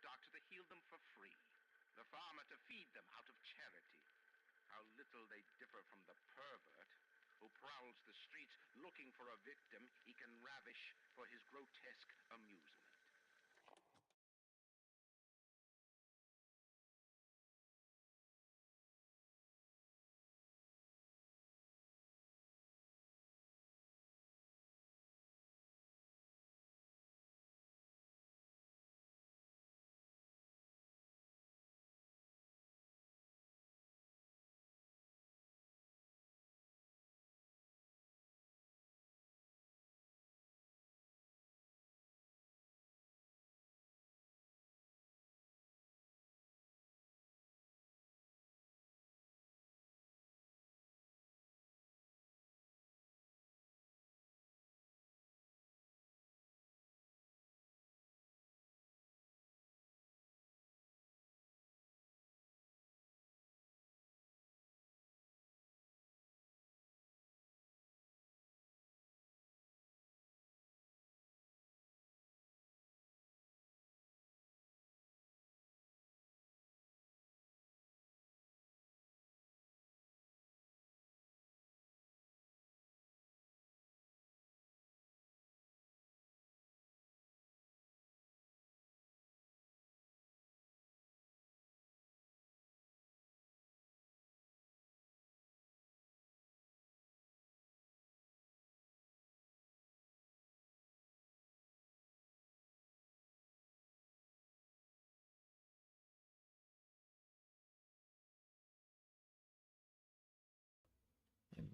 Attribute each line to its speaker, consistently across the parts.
Speaker 1: doctor to heal them for free, the farmer to feed them out of charity. How little they differ from the pervert who prowls the streets looking for a victim he can ravish for his grotesque amusement.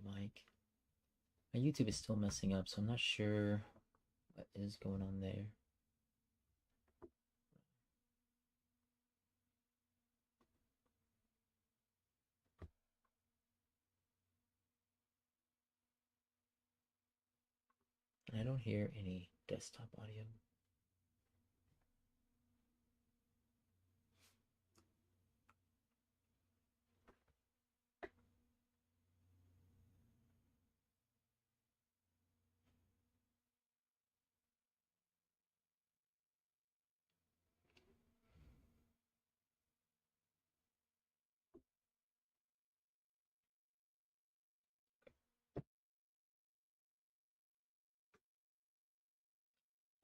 Speaker 2: My mic. My YouTube is still messing up, so I'm not sure what is going on there. I don't hear any desktop audio.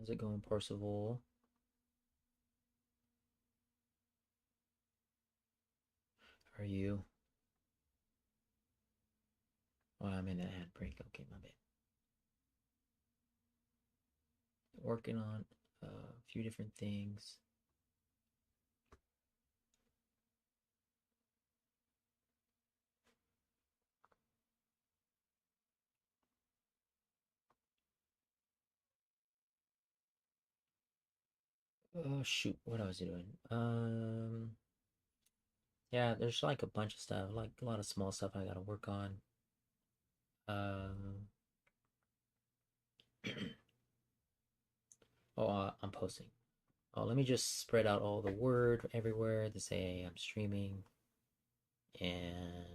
Speaker 2: How's it going, Percival? How are you? Oh, I'm in an ad break. Okay, my bad. Working on a few different things. Oh shoot, what was I doing? Yeah, there's like a bunch of stuff, like a lot of small stuff I gotta work on. Um, I'm posting. Oh, let me just spread out all the word everywhere to say I'm streaming, and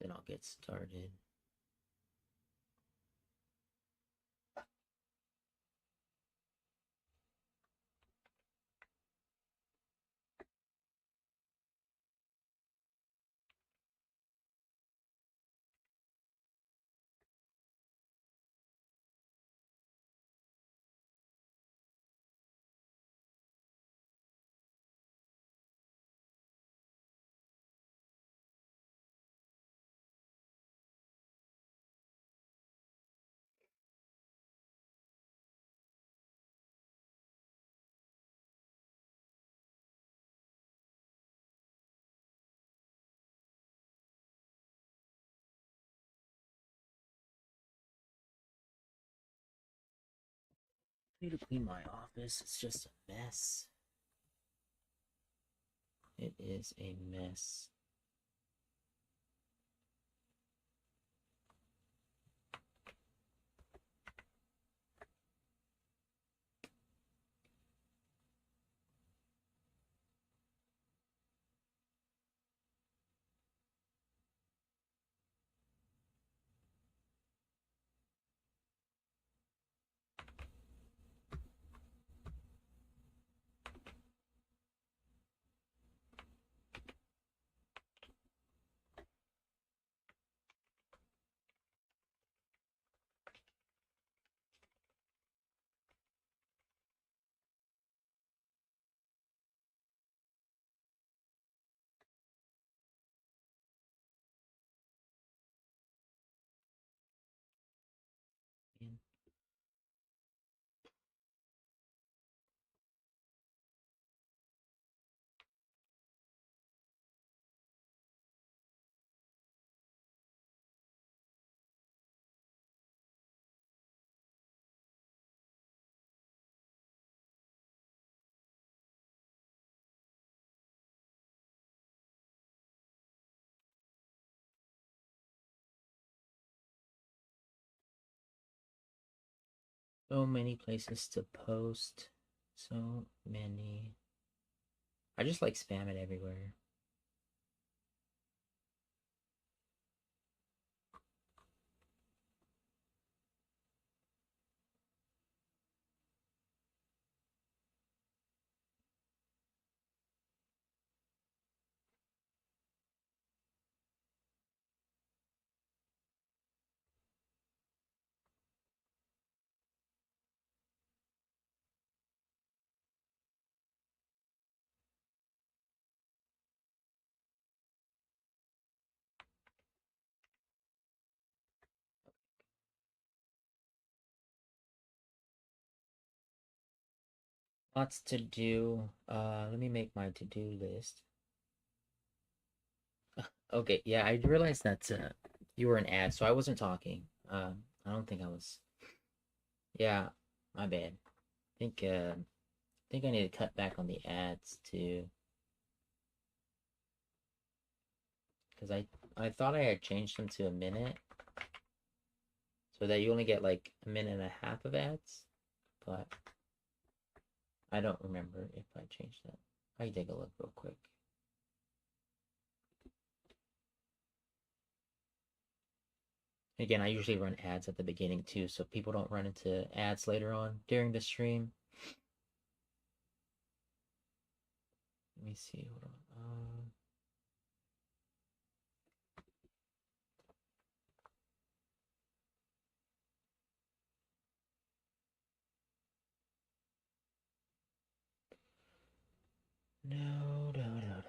Speaker 2: then I'll get started. I need to clean my office. It's just a mess. It is a mess. So many places to post. So many. I just like spam it everywhere. Lots to do. Let me make my to-do list. Okay, yeah, I realized that you were an ad, so I wasn't talking. I don't think I was. Yeah, my bad. I think I need to cut back on the ads too, because I thought I had changed them to a minute, so that you only get like a minute and a half of ads, but I don't remember if I changed that. I can take a look real quick. Again, I usually run ads at the beginning too, so people don't run into ads later on during the stream. Let me see. Hold on. No, no, no, no.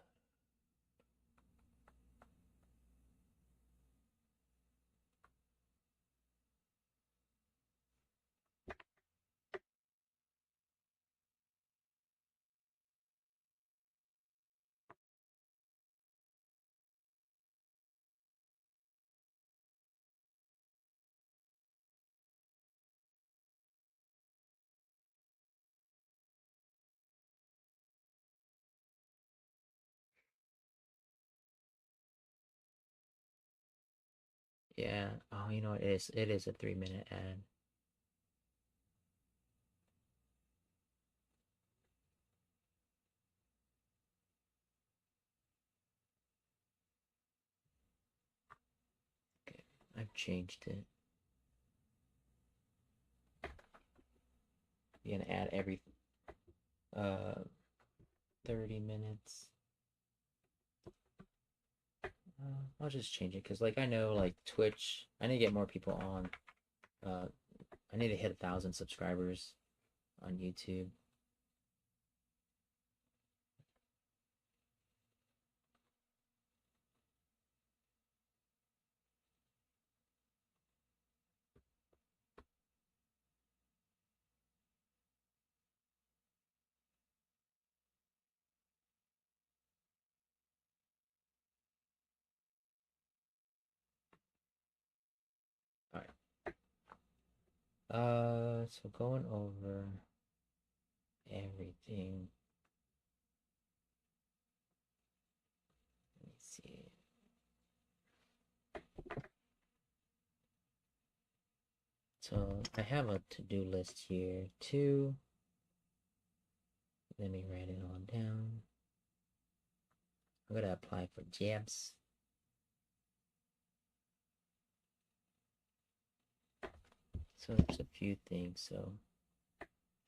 Speaker 2: Yeah. Oh, you know what? It is a 3-minute ad. Okay, I've changed it. You're gonna add every uh 30 minutes. I'll just change it because, like, I know, like, Twitch. I need to get more people on. I need to hit 1,000 subscribers on YouTube. All right. So going over everything. Let me see. So I have a to-do list here too. Let me write it all down. I'm gonna apply for jobs. So there's a few things. So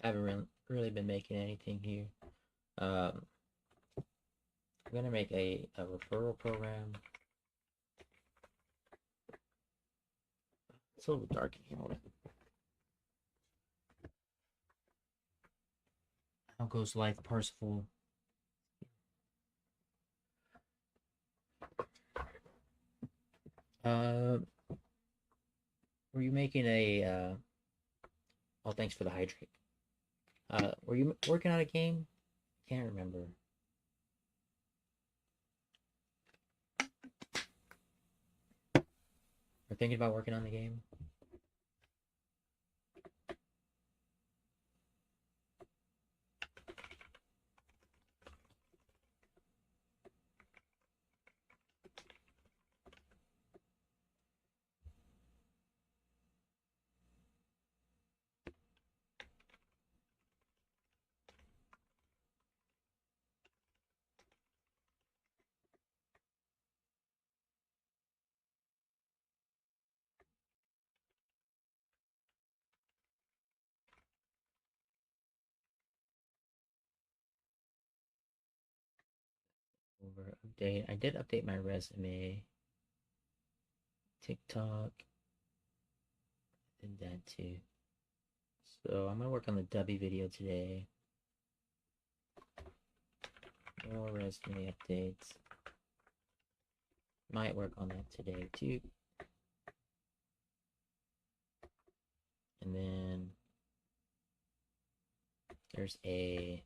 Speaker 2: I haven't really been making anything here. I'm gonna make a referral program. It's a little dark in here. Hold on. How goes life, Parsifal? Uh, were you making a oh, thanks for the hydrate. Were you working on a game? Can't remember. Or thinking about working on the game? over update. I did update my resume. TikTok. Did that too. So I'm gonna work on the Dubby video today. More resume updates. Might work on that today too. And then there's a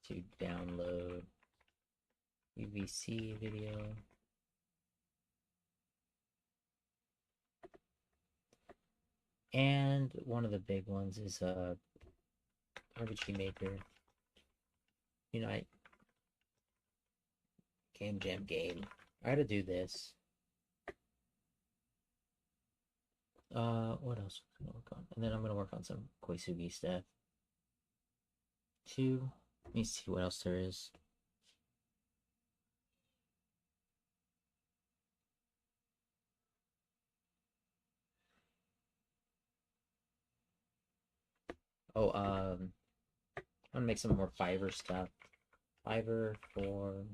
Speaker 2: to download UVC video. And one of the big ones is RPG Maker Unite Game Jam game. I gotta do this. What else am I gonna work on? And then I'm gonna work on some Koitsugi stuff. Let me see what else there is. Oh, I'm gonna make some more Fiverr stuff. Fiverr for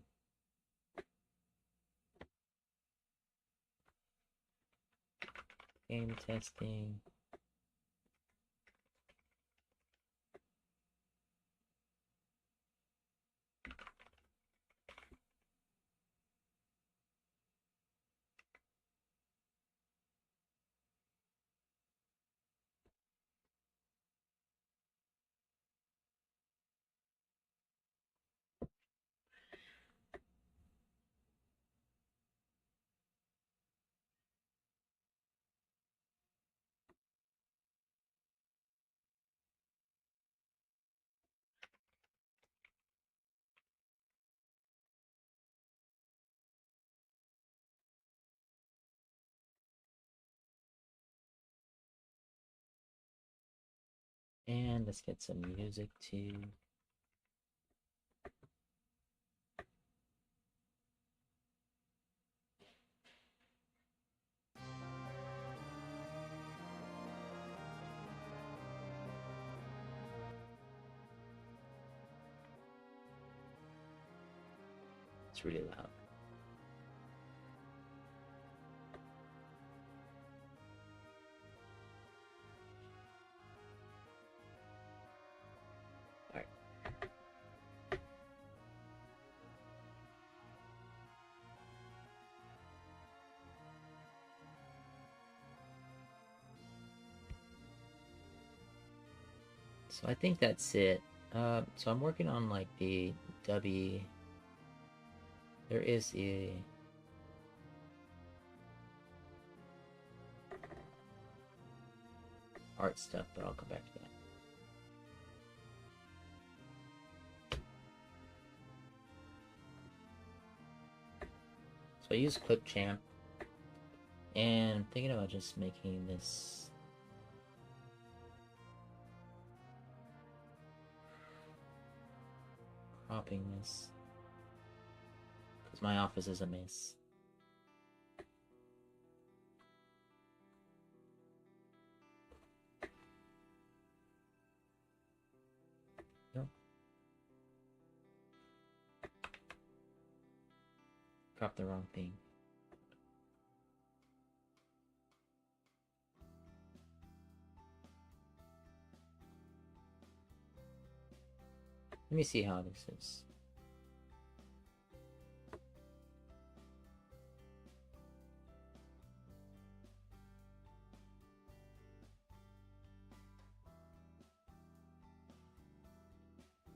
Speaker 2: game testing. And let's get some music too. It's really loud. Alright. So I think that's it. So I'm working on like the Dubby. There is a art stuff, but I'll come back to that. So I use Clipchamp, and I'm thinking about just making this cropping this because my office is a mess. No. Crop the wrong thing. Let me see how this is.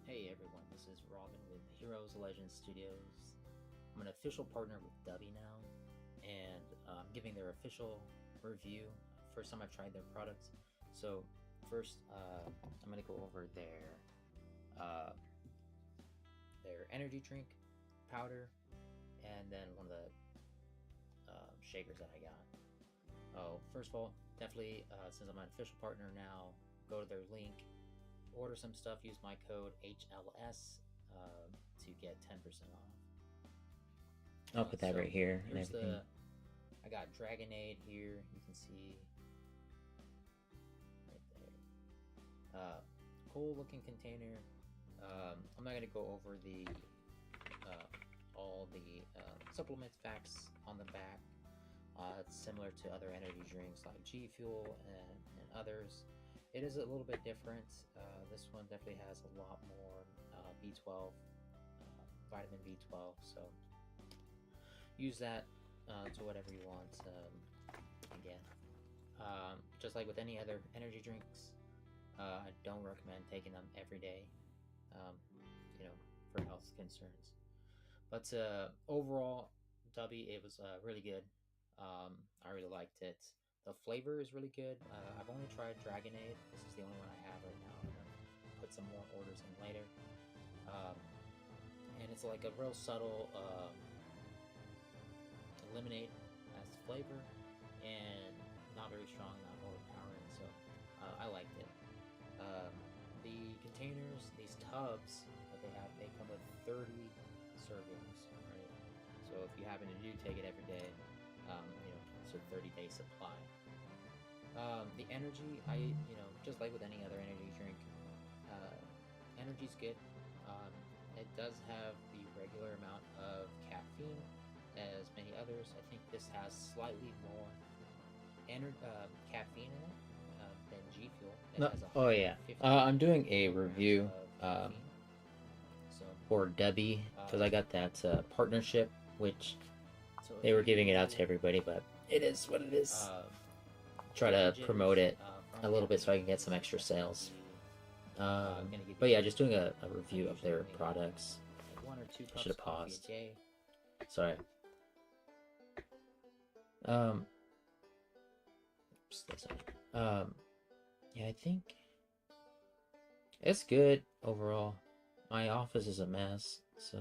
Speaker 2: Hey everyone, this is Robin with Heroes Legends Studios. I'm an official partner with Dubby now, and I'm giving their official review. First time I've tried their products. So first, I'm gonna go over their energy drink powder, and then one of the shakers that I got. Oh, first of all, definitely since I'm an official partner now, go to their link, order some stuff, use my code HLS to get 10% off. I'll put that right here. Here's I got Dragonade here, you can see right there. Cool looking container. going to go over the all the supplement facts on the back. It's similar to other energy drinks like G Fuel and others. It is a little bit different. This one definitely has a lot more B12, vitamin B12. So use that to whatever you want. Again, just like with any other energy drinks, I don't recommend taking them every day. You know, for health concerns. But overall, Dubby, it was really good. I really liked it. The flavor is really good. I've only tried Dragonade. This is the only one I have right now. I'm gonna put some more orders in later. And it's like a real subtle lemonade as flavor, and not very strong, not overpowering. So I liked it. The containers, these tubs that they have, they come with 30 servings, right? So if you happen to take it every day, you know, it's a 30-day supply. The energy, just like with any other energy drink, energy's good. It does have the regular amount of caffeine as many others. I think this has slightly more caffeine in it than G Fuel.
Speaker 3: No. Oh yeah. I'm doing a review for Debbie because I got that partnership, which they were giving it out to everybody, but it is what it is. Try to promote it a little bit so I can get some extra sales. But yeah, just doing a review of their products. I should have paused. Sorry. Yeah, I think it's good overall. My office is a mess, so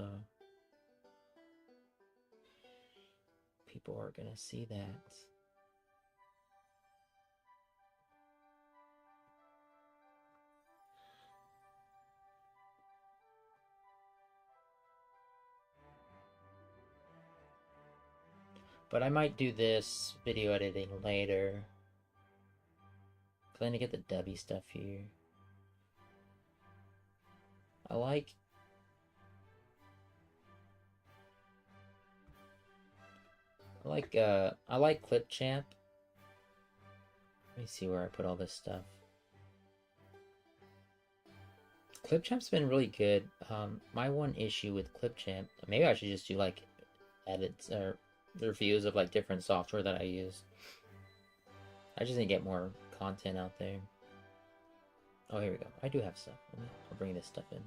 Speaker 3: people are gonna see that. But I might do this video editing later. Cause I need to get the Debbie stuff here. I like Clipchamp. Let me see where I put all this stuff. Clipchamp's been really good. My one issue with Clipchamp, maybe I should just do like edits or reviews of like different software that I use. I just need to get more content out there. Oh, here we go. I do have stuff. I'll bring this stuff in.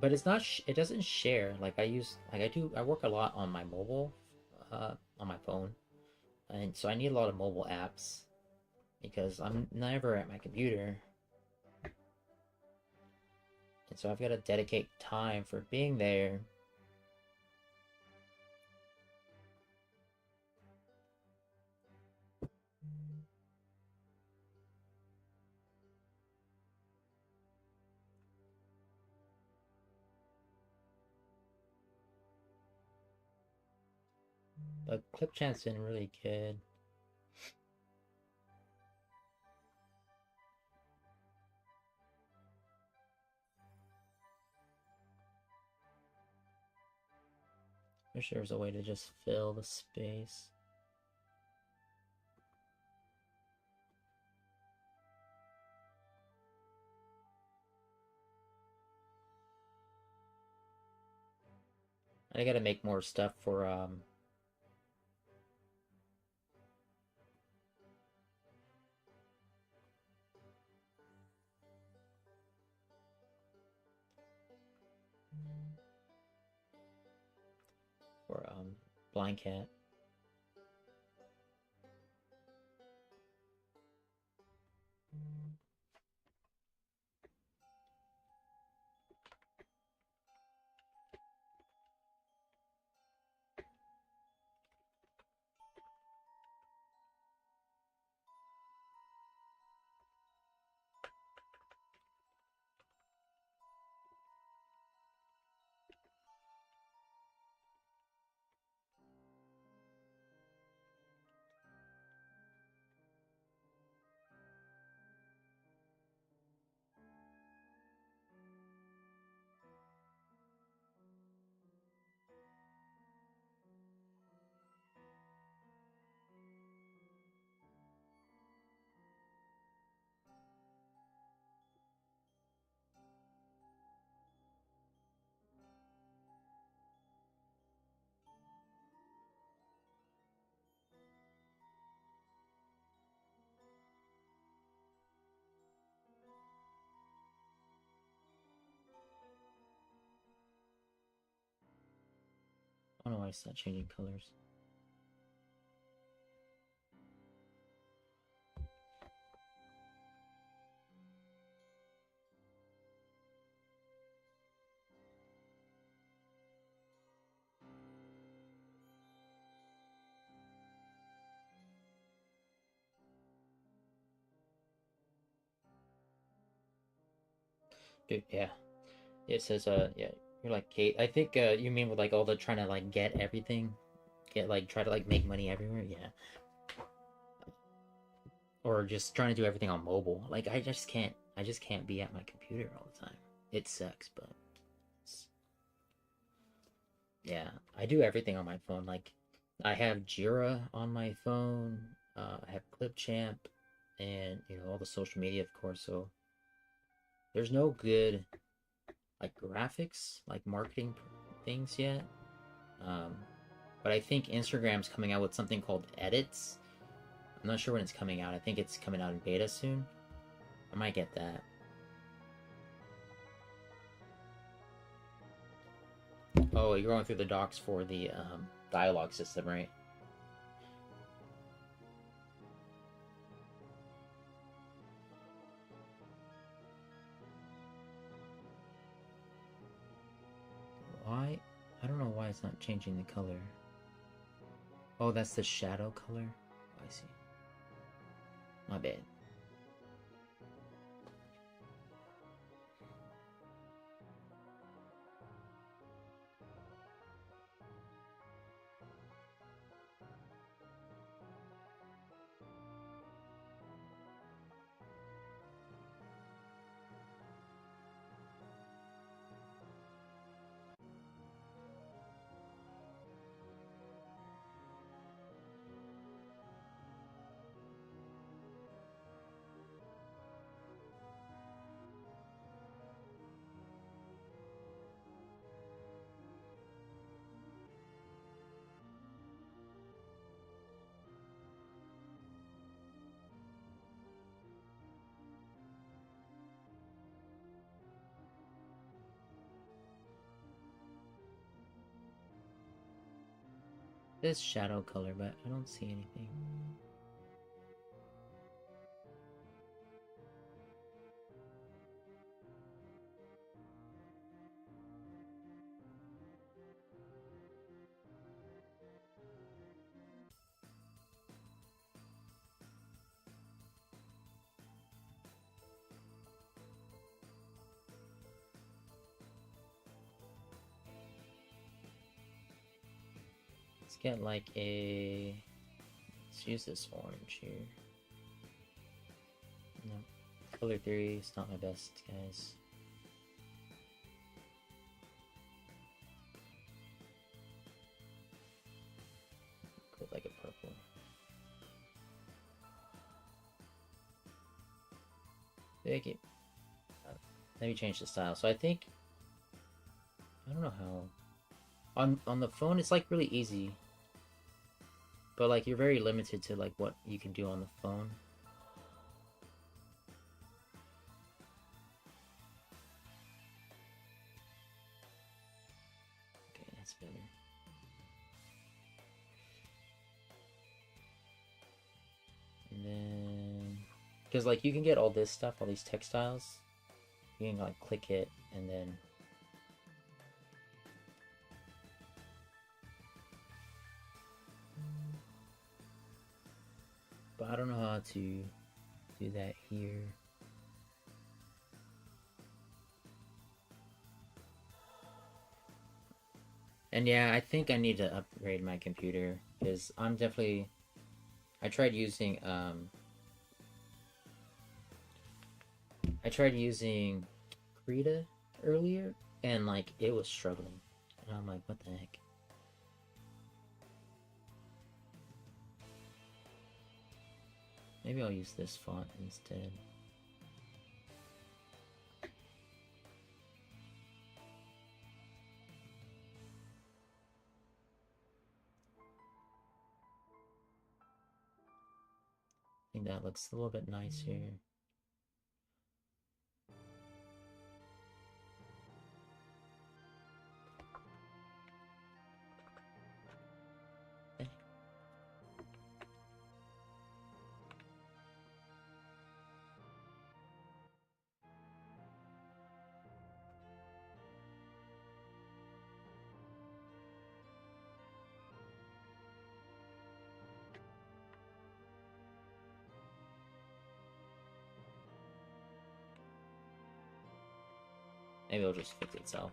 Speaker 3: But it's not. It doesn't share. Like I work a lot on my mobile, on my phone, and so I need a lot of mobile apps because I'm never at my computer, and so I've got to dedicate time for being there. But Clipchamp's been really good. Wish there was a way to just fill the space. I gotta make more stuff for Blind Cat. I don't know why it's not changing colors. Dude, yeah. It says, yeah, you're like Kate. I think, you mean with like all the trying to like get everything, try to like make money everywhere, yeah. Or just trying to do everything on mobile. Like I just can't be at my computer all the time. It sucks, but yeah, I do everything on my phone. Like I have Jira on my phone. I have Clipchamp, and all the social media, of course. So there's no good like graphics, like marketing things yet. But I think Instagram's coming out with something called Edits. I'm not sure when it's coming out. I think it's coming out in beta soon. I might get that. Oh, you're going through the docs for the dialogue system, right? Why? I don't know why it's not changing the color. Oh, that's the shadow color? Oh, I see. My bad. This shadow color, but I don't see anything. Let's get like a... Let's use this orange here. No. Color theory is not my best, guys. Go like a purple. Thank you. Let me change the style. So I think... I don't know how... On the phone, it's like really easy. But like you're very limited to like what you can do on the phone. Okay, that's better. And then, because like you can get all this stuff, all these textiles. You can like click it and then but I don't know how to do that here. And yeah, I think I need to upgrade my computer because I'm definitely... I tried using Krita earlier and like it was struggling. And I'm like, what the heck? Maybe I'll use this font instead. I think that looks a little bit nicer.
Speaker 2: Maybe it'll just fix itself.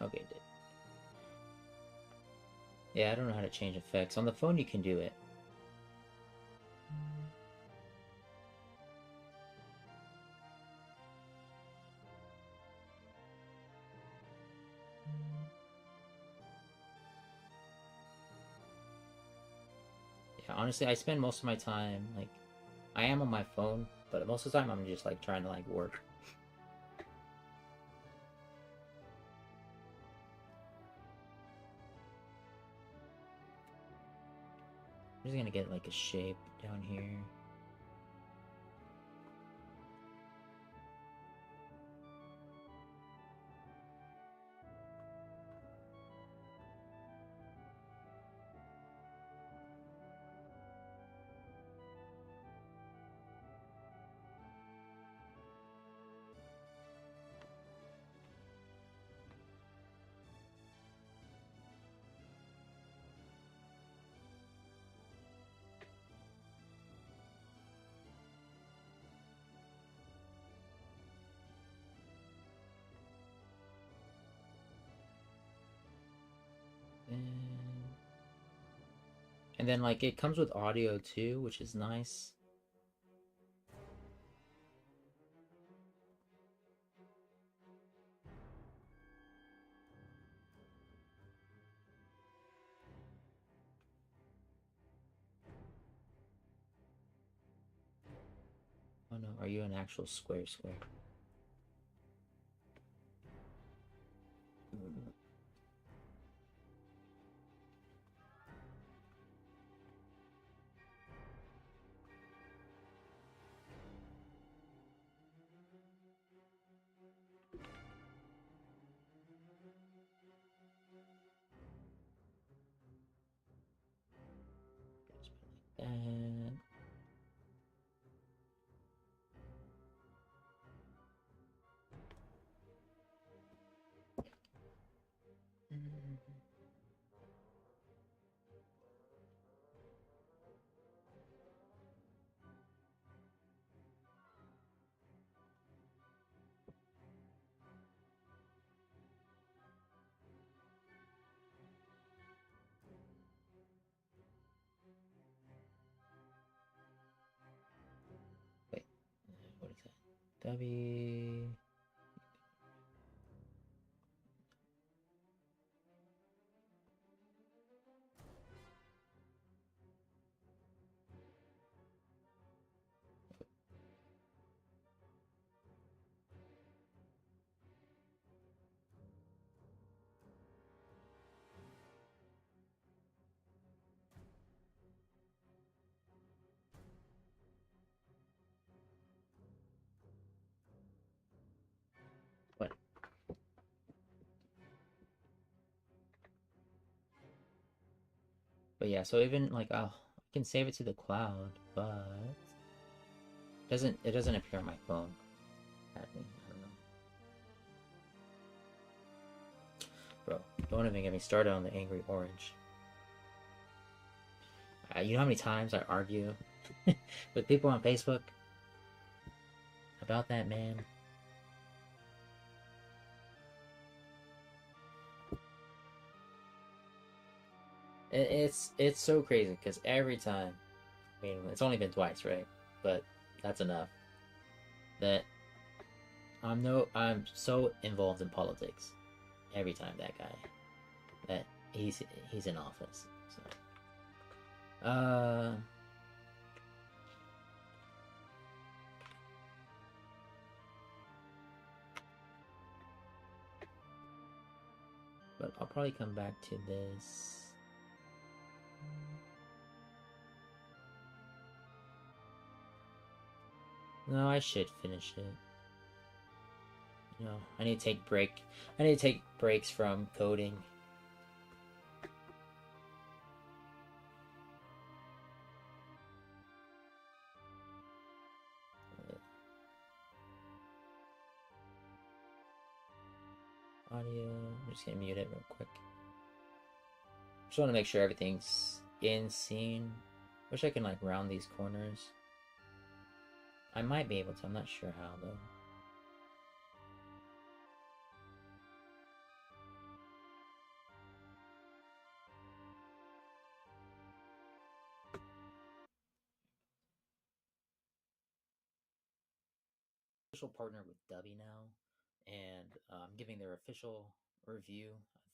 Speaker 2: Okay, it did. Yeah, I don't know how to change effects. On the phone, you can do it. Yeah, honestly, I spend most of my time, like, I am on my phone, but most of the time I'm just, like, trying to, like, work. I'm just gonna get, like, a shape down here. And then, like, it comes with audio, too, which is nice. Oh no, are you an actual square? And wait, what is that? W. What? But yeah, so even like, oh, I can save it to the cloud, but it doesn't appear on my phone. I don't know. Bro, don't even get me started on the angry orange. You know how many times I argue with people on Facebook about that, man? It's so crazy because every time, I mean, it's only been twice, right? But that's enough. That I'm so involved in politics every time that guy that he's in office. So, but I'll probably come back to this. No, I should finish it.
Speaker 3: No, I need to take break. I need to take breaks from coding. Audio. I'm just gonna mute it real quick. Just want to make sure everything's in scene. Wish I can like round these corners. I might be able to. I'm not sure how though. Official partner with Dubby now, and I'm giving their official review.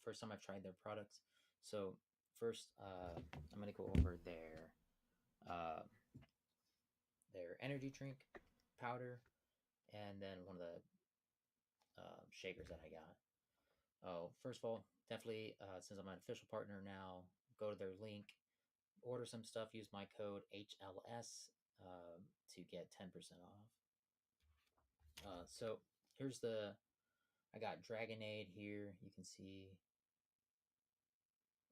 Speaker 3: First time I've tried their products. So first, I'm gonna go over uh, their energy drink powder, and then one of the shakers that I got. Oh, first of all, definitely since I'm an official partner now, go to their link, order some stuff, use my code HLS to get 10% off. So here's I got Dragonade here. You can see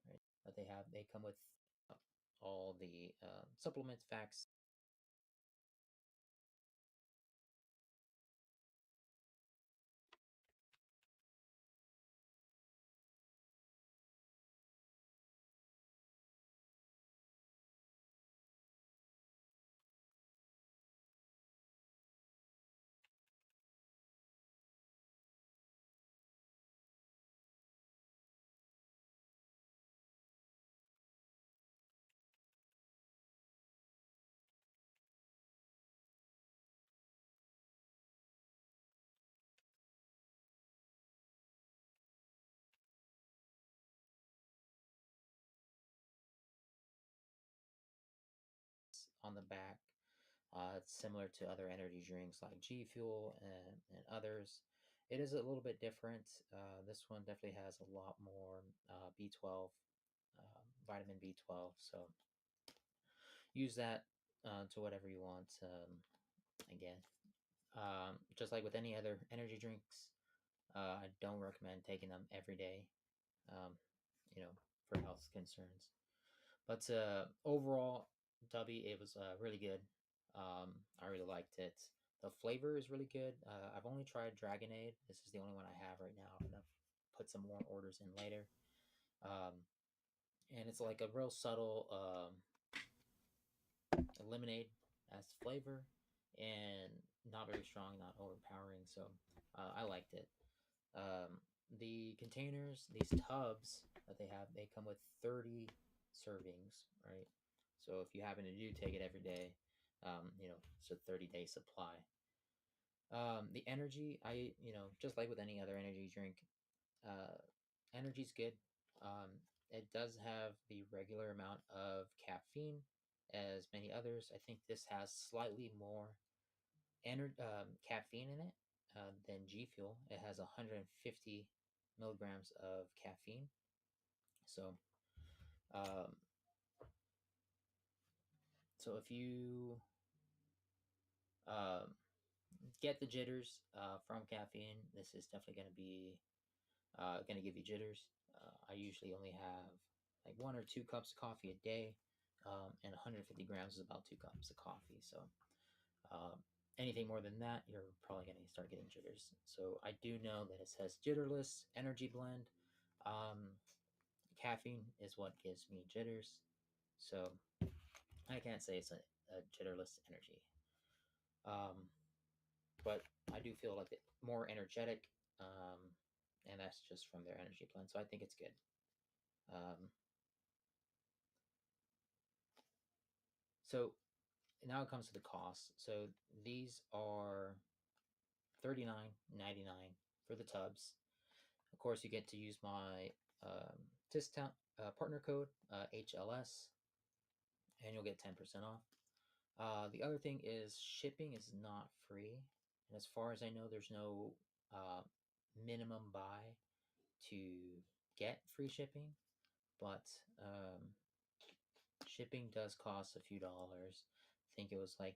Speaker 3: right, that they come with all the supplement facts. On the back. It's similar to other energy drinks like G Fuel and others. It is a little bit different. This one definitely has a lot more B12, vitamin B12. So use that to whatever you want. Again, just like with any other energy drinks, I don't recommend taking them every day, um, for health concerns. But overall, Dubby, it was really good. I really liked it. The flavor is really good. I've only tried Dragonade. This is the only one I have right now. I'm gonna put some more orders in later. And it's like a real subtle lemonade as flavor, and not very strong, not overpowering. So I liked it. The containers, these tubs that they come with 30 servings, right? So if you happen to take it every day, it's a 30-day supply. The energy, just like with any other energy drink, energy's good. It does have the regular amount of caffeine as many others. I think this has slightly more caffeine in it than G Fuel. It has 150 milligrams of caffeine. So, um, so if you um, get the jitters from caffeine, this is definitely going to give you jitters. I usually only have like 1 or 2 cups of coffee a day, and 150 grams is about 2 cups of coffee. So anything more than that, you're probably going to start getting jitters. So I do know that it says jitterless energy blend. Caffeine is what gives me jitters. So I can't say it's a jitterless energy. But I do feel like more energetic, and that's just from their energy blend. So I think it's good. So now it comes to the cost. So these are $39.99 for the tubs. Of course, you get to use my discount partner code HLS, and you'll get 10% off. The other thing is shipping is not free, and as far as I know, there's no minimum buy to get free shipping, but shipping does cost a few dollars. I think it was like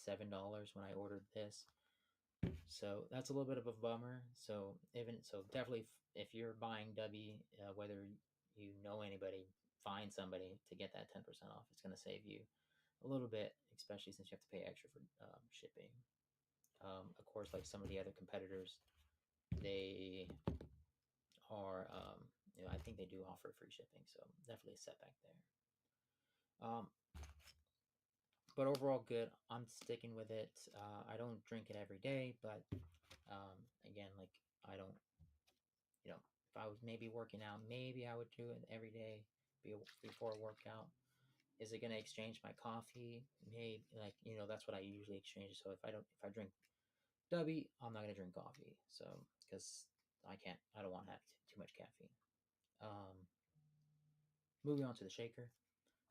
Speaker 3: $7 when I ordered this. So that's a little bit of a bummer. So definitely, if you're buying W, whether you know anybody, find somebody to get that 10% off. It's going to save you a little bit, especially since you have to pay extra for shipping. Of course, like some of the other competitors, they are, I think they do offer free shipping. So definitely a setback there. But overall, good. I'm sticking with it. I don't drink it every day, but again, like I don't, if I was maybe working out, maybe I would do it every day before a workout. Is it going to exchange my coffee? Maybe, that's what I usually exchange. So if I drink W, I'm not going to drink coffee. So, because I don't want to have too much caffeine. Moving on to the shaker.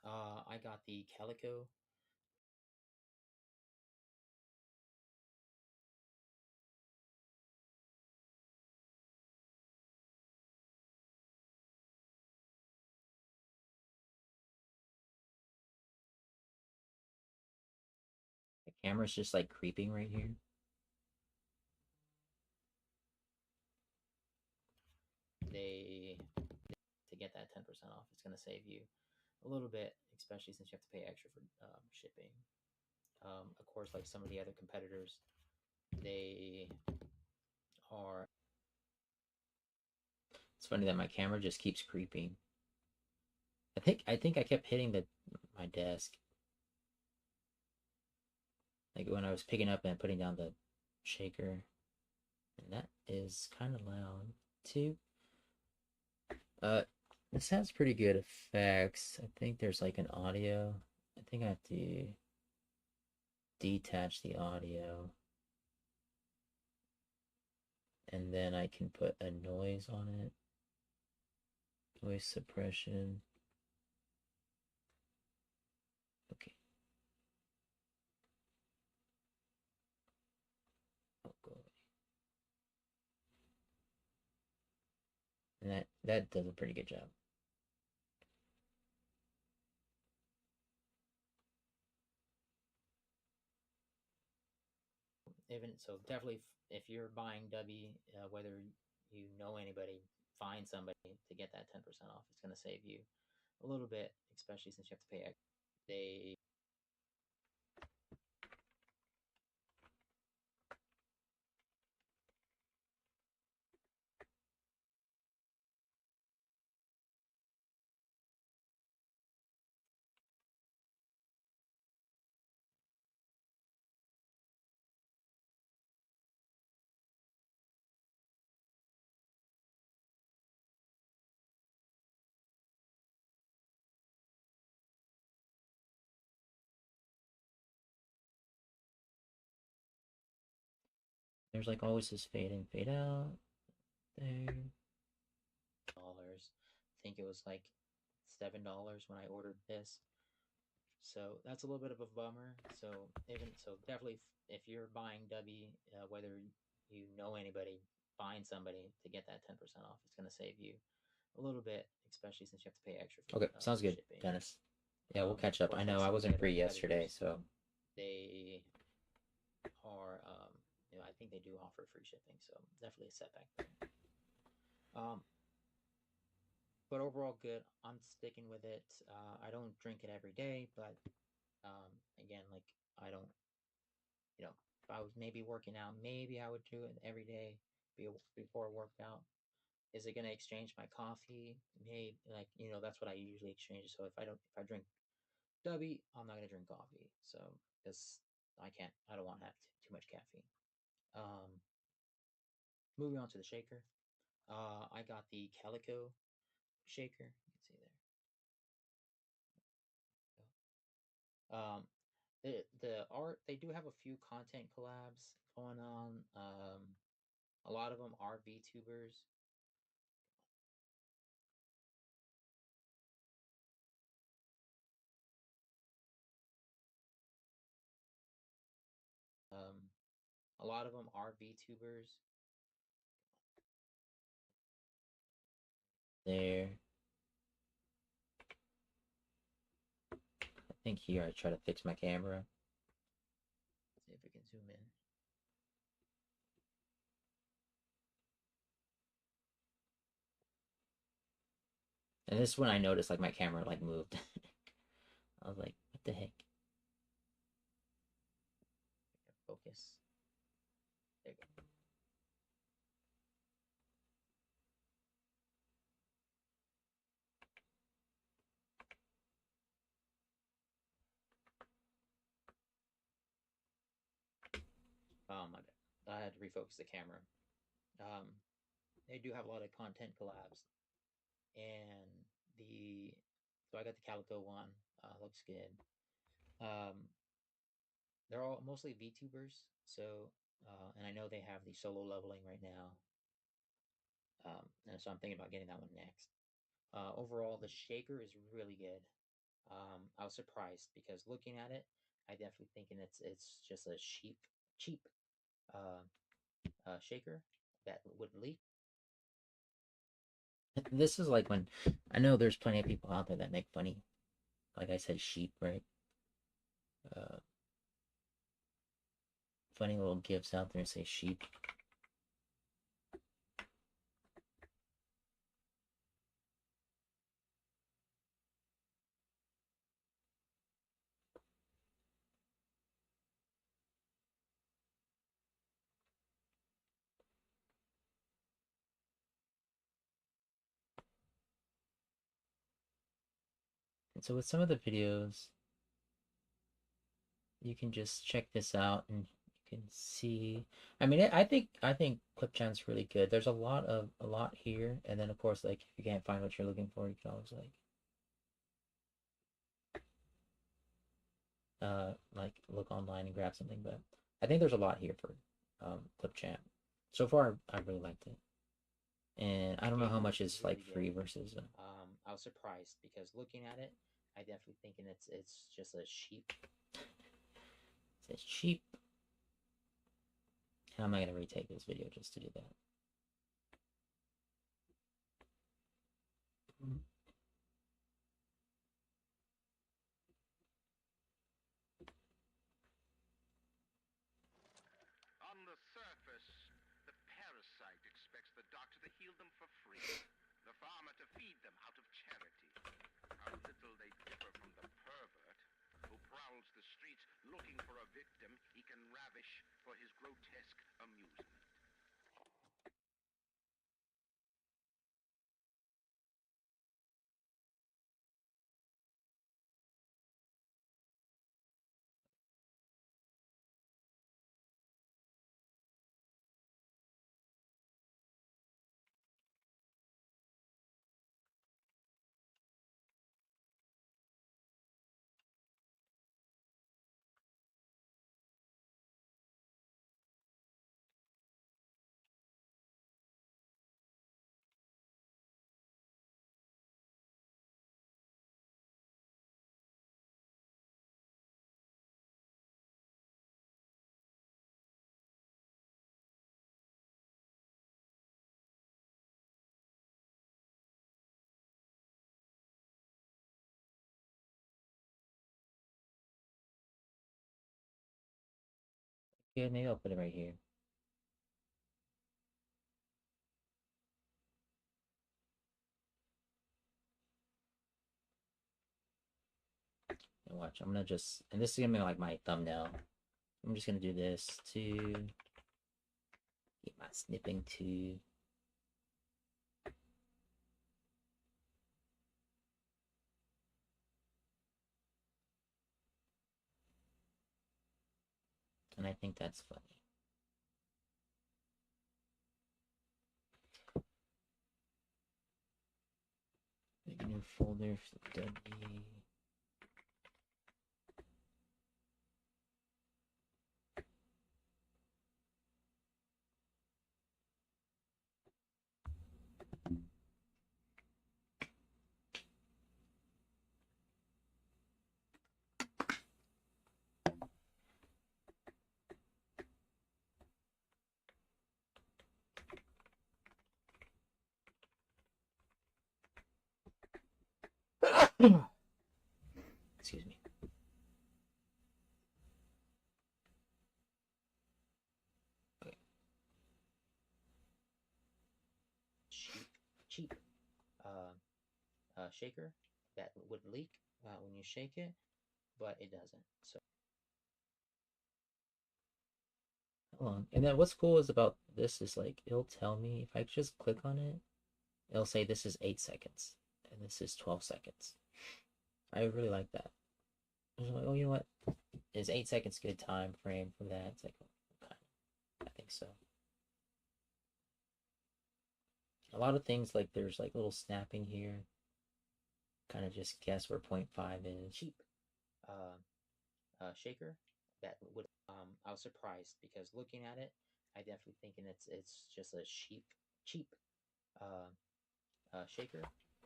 Speaker 3: I got the Calico.
Speaker 2: The camera's just like creeping right here.
Speaker 3: To get that 10% off, it's going to save you a little bit, especially since you have to pay extra for shipping. Of course, like some of the other competitors, they are.
Speaker 2: It's funny that my camera just keeps creeping. I think I kept hitting my desk. Like when I was picking up and putting down the shaker. And that is kind of loud too. This has pretty good effects. I think there's like an audio. I think I have to detach the audio. And then I can put a noise on it. Noise suppression. Okay. Oh, go away. And that does a pretty good job.
Speaker 3: Definitely, if you're buying W, whether you know anybody, find somebody to get that 10% off. It's going to save you a little bit, especially since you have to pay.
Speaker 2: There's like always this fade in, fade out. There.
Speaker 3: Dollars. I think it was like $7 when I ordered this. So that's a little bit of a bummer. So definitely, if you're buying W, whether you know anybody, find somebody to get that 10% off. It's going to save you a little bit, especially since you have to pay extra for
Speaker 2: Okay, sounds good,
Speaker 3: shipping.
Speaker 2: Dennis. Yeah, we'll catch up. I know I wasn't free yesterday, so
Speaker 3: they are. I think they do offer free shipping, so definitely a setback there. But overall, good. I'm sticking with it. I don't drink it every day, but again, like I don't. If I was maybe working out, maybe I would do it every day before a workout. Is it going to exchange my coffee? Maybe, that's what I usually exchange. So if I drink W, I'm not going to drink coffee. So because I don't want to have too much caffeine. Moving on to the shaker. I got the Calico shaker. You can see there. The art, they do have a few content collabs going on. A lot of them are VTubers. A lot of them are VTubers.
Speaker 2: there. I think here I try to fix my camera.
Speaker 3: Let's see if we can zoom in.
Speaker 2: And this is when I noticed like my camera like moved. I was like, what the heck? Focus. There you go. My bad. I had to refocus the camera. They do have a lot of content collabs, and so I got the Calico one. Looks good. They're all mostly VTubers, so and I know they have the solo leveling right now. And so I'm thinking about getting that one next. Overall, the shaker is really good. I was surprised because looking at it, I definitely thinking it's just a cheap shaker that wouldn't leak. This is like when I know there's plenty of people out there that make funny, like I said, sheep, right? Funny little gifs out there say sheep. And so with some of the videos, you can just check this out and you can see. I mean, I think Clipcham's really good. There's a lot here, and then of course, like if you can't find what you're looking for, you can always like look online and grab something. But I think there's a lot here for Clipchamp. So far, I really liked it, and I don't know how much is like free versus. I was surprised because looking at it, I definitely thinking it's just a sheep. It's cheap. And I'm not gonna retake this video just to do that.
Speaker 1: On the surface, the parasite expects the doctor to heal them for free, the farmer to feed them out of charity. How little they differ from the pervert who prowls the streets looking for a victim he can ravish for his grotesque amusement.
Speaker 2: Yeah, maybe I'll put it right here. And watch, I'm gonna just, and this is gonna be like my thumbnail. I'm just gonna do this to get my snipping to. And I think that's funny. Make a new folder for W. Excuse me. Okay. Cheap
Speaker 3: shaker that would leak when you shake it, but it doesn't. So hold on. And then what's cool is about this is like it'll tell me if I just click on it, it'll say this is 8 seconds and this is 12 seconds. I really like that. I was like, oh, you know what? Is 8 seconds a good time frame for that? It's like, okay, I think so. A lot of things like there's like little snapping here. Kind of just guess where 0.5 is. Cheap shaker that would I was surprised because looking at it, I definitely thinking it's just a cheap shaker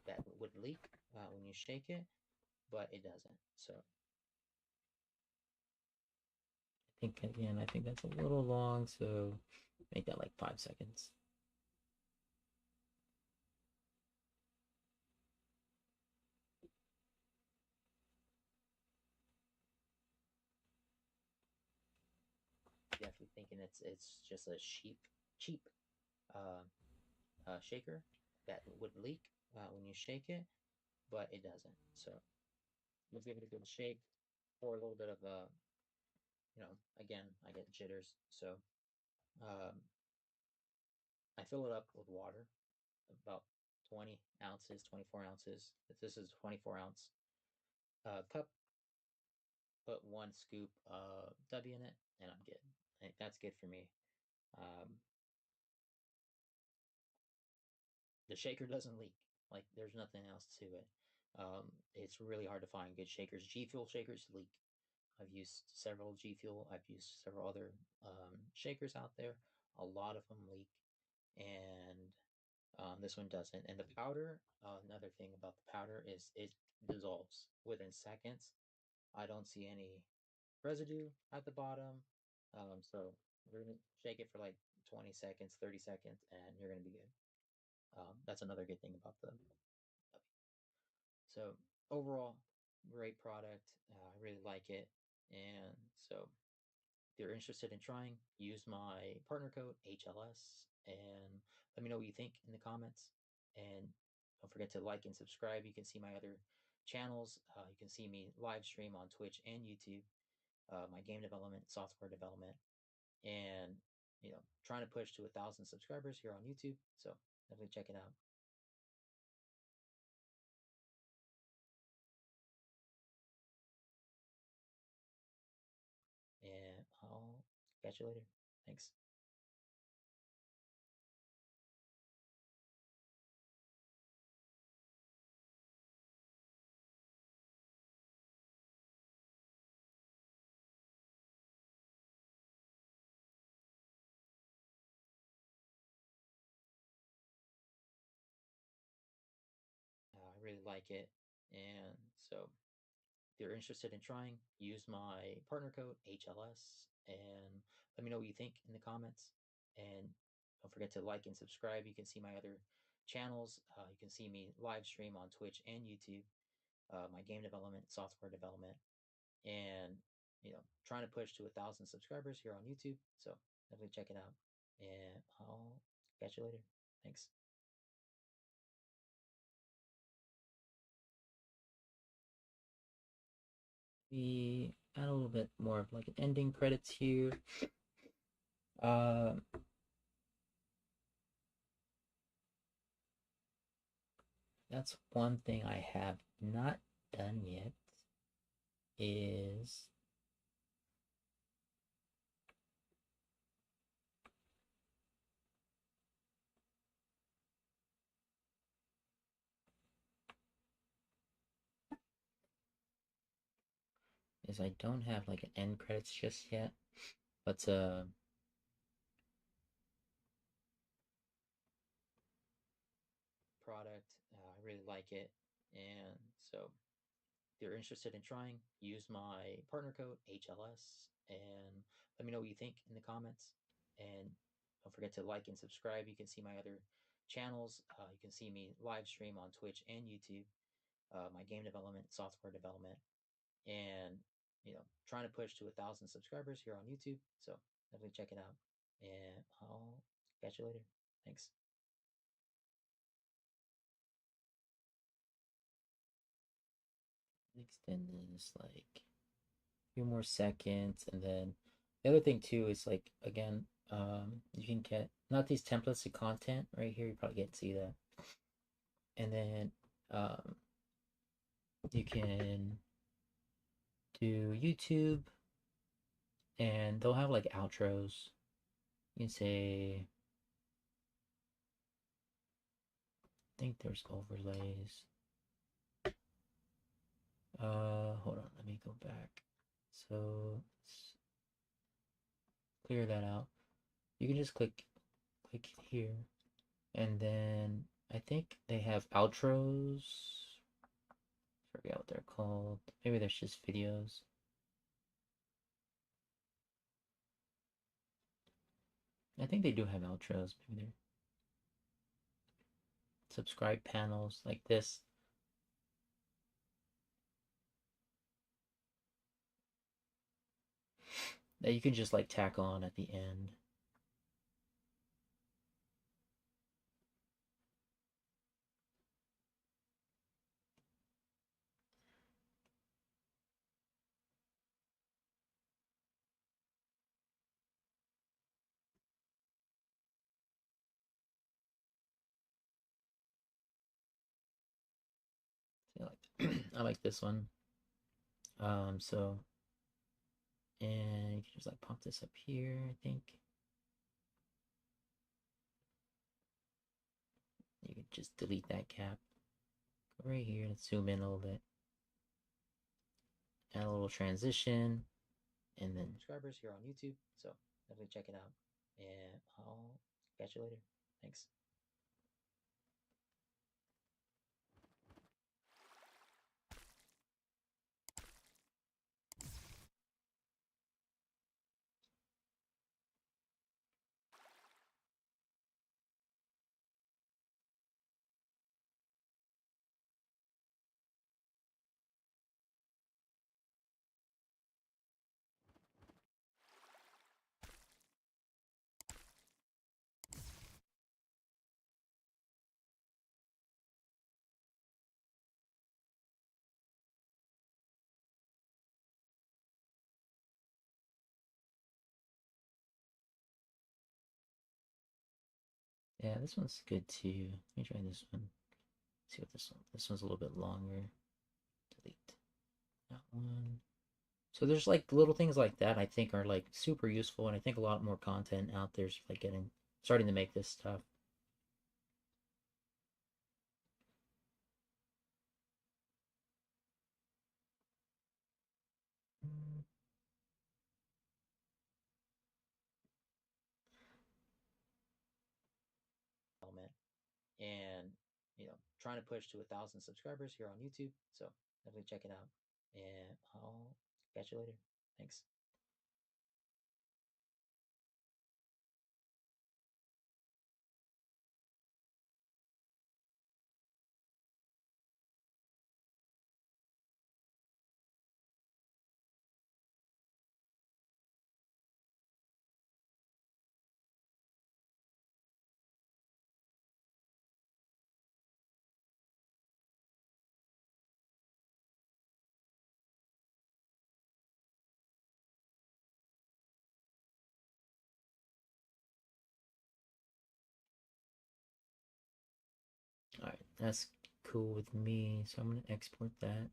Speaker 3: that would leak when you shake it, but it doesn't. So I think that's a little long, so make that like 5 seconds. Definitely thinking it's just a cheap shaker that would leak when you shake it, but it doesn't. So let's give it a good shake. Pour a little bit of again, I get jitters, so um, I fill it up with water, about 20 ounces, 24 ounces. If this is 24-ounce cup, put 1 scoop of W in it, and I'm good. I think that's good for me. The shaker doesn't leak. Like there's nothing else to it. It's really hard to find good shakers. G Fuel shakers leak. I've used several G Fuel. I've used several other shakers out there. A lot of them leak, and this one doesn't. And the powder, another thing about the powder is it dissolves within seconds. I don't see any residue at the bottom. So we're gonna shake it for like 20 seconds, 30 seconds, and you're gonna be good. That's another good thing about the. So overall, great product. I really like it, and so if you're interested in trying, use my partner code HLS, and let me know what you think in the comments. And don't forget to like and subscribe. You can see my other channels. You can see me live stream on Twitch and YouTube. My game development, software development, and trying to push to 1,000 subscribers here on YouTube. So definitely check it out. And I'll catch you later. Thanks. I really like it, and so if you're interested in trying, use my partner code HLS, and let me know what you think in the comments. And don't forget to like and subscribe. You can see my other channels. You can see me live stream on Twitch and YouTube. My game development, software development, and trying to push to 1,000 subscribers here on YouTube. So definitely check it out, and I'll catch you later. Thanks. We add a little bit more of like an ending credits here. That's one thing I have not done yet is I don't have like an end credits just yet, but product, I really like it, and so if you're interested in trying, use my partner code HLS, and let me know what you think in the comments. And don't forget to like and subscribe. You can see my other channels. You can see me live stream on Twitch and YouTube. My game development, software development, and trying to push to 1,000 subscribers here on YouTube. So definitely check it out, and I'll catch you later. Thanks.
Speaker 2: extend this like a few more seconds, and then the other thing too is like again, you can get not these templates of content right here. You probably can't see that, and then you can do YouTube, and they'll have like outros. You can say, I think there's overlays. Hold on, let me go back. So let's clear that out. You can just click here, and then I think they have outros. Forget what they're called. Maybe there's just videos. I think they do have outros. Maybe they're subscribe panels like this. That you can just like tack on at the end. So I like this one. So, and you can just like pop this up here, I think. You can just delete that cap. Go right here and zoom in a little bit. Add a little transition, and then subscribers here on YouTube, so definitely check it out. And I'll catch you later. Thanks. Yeah, this one's good too. Let me try this one. See what this one. This one's a little bit longer. Delete that one. So there's like little things like that I think are like super useful, and I think a lot more content out there's like starting to make this stuff. And trying to push to 1,000 subscribers here on YouTube, so definitely check it out, and I'll catch you later. Thanks. All right, that's cool with me, so I'm gonna export that.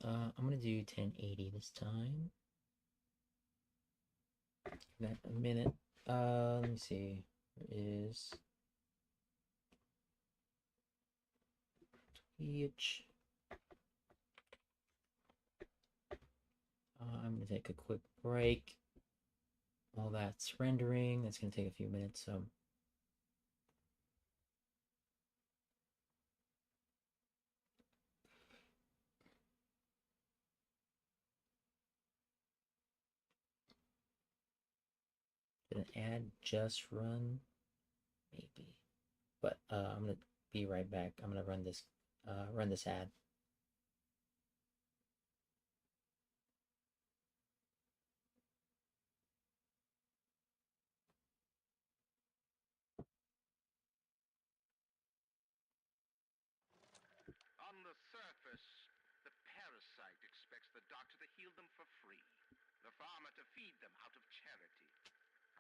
Speaker 2: I'm gonna do 1080 this time. Give that a minute. Let me see. There is Twitch. I'm gonna take a quick break. While that's rendering, that's gonna take a few minutes, so did an ad just run? Maybe. But I'm gonna be right back. I'm gonna run this ad.
Speaker 1: On the surface, steal them for free. The farmer to feed them out of charity.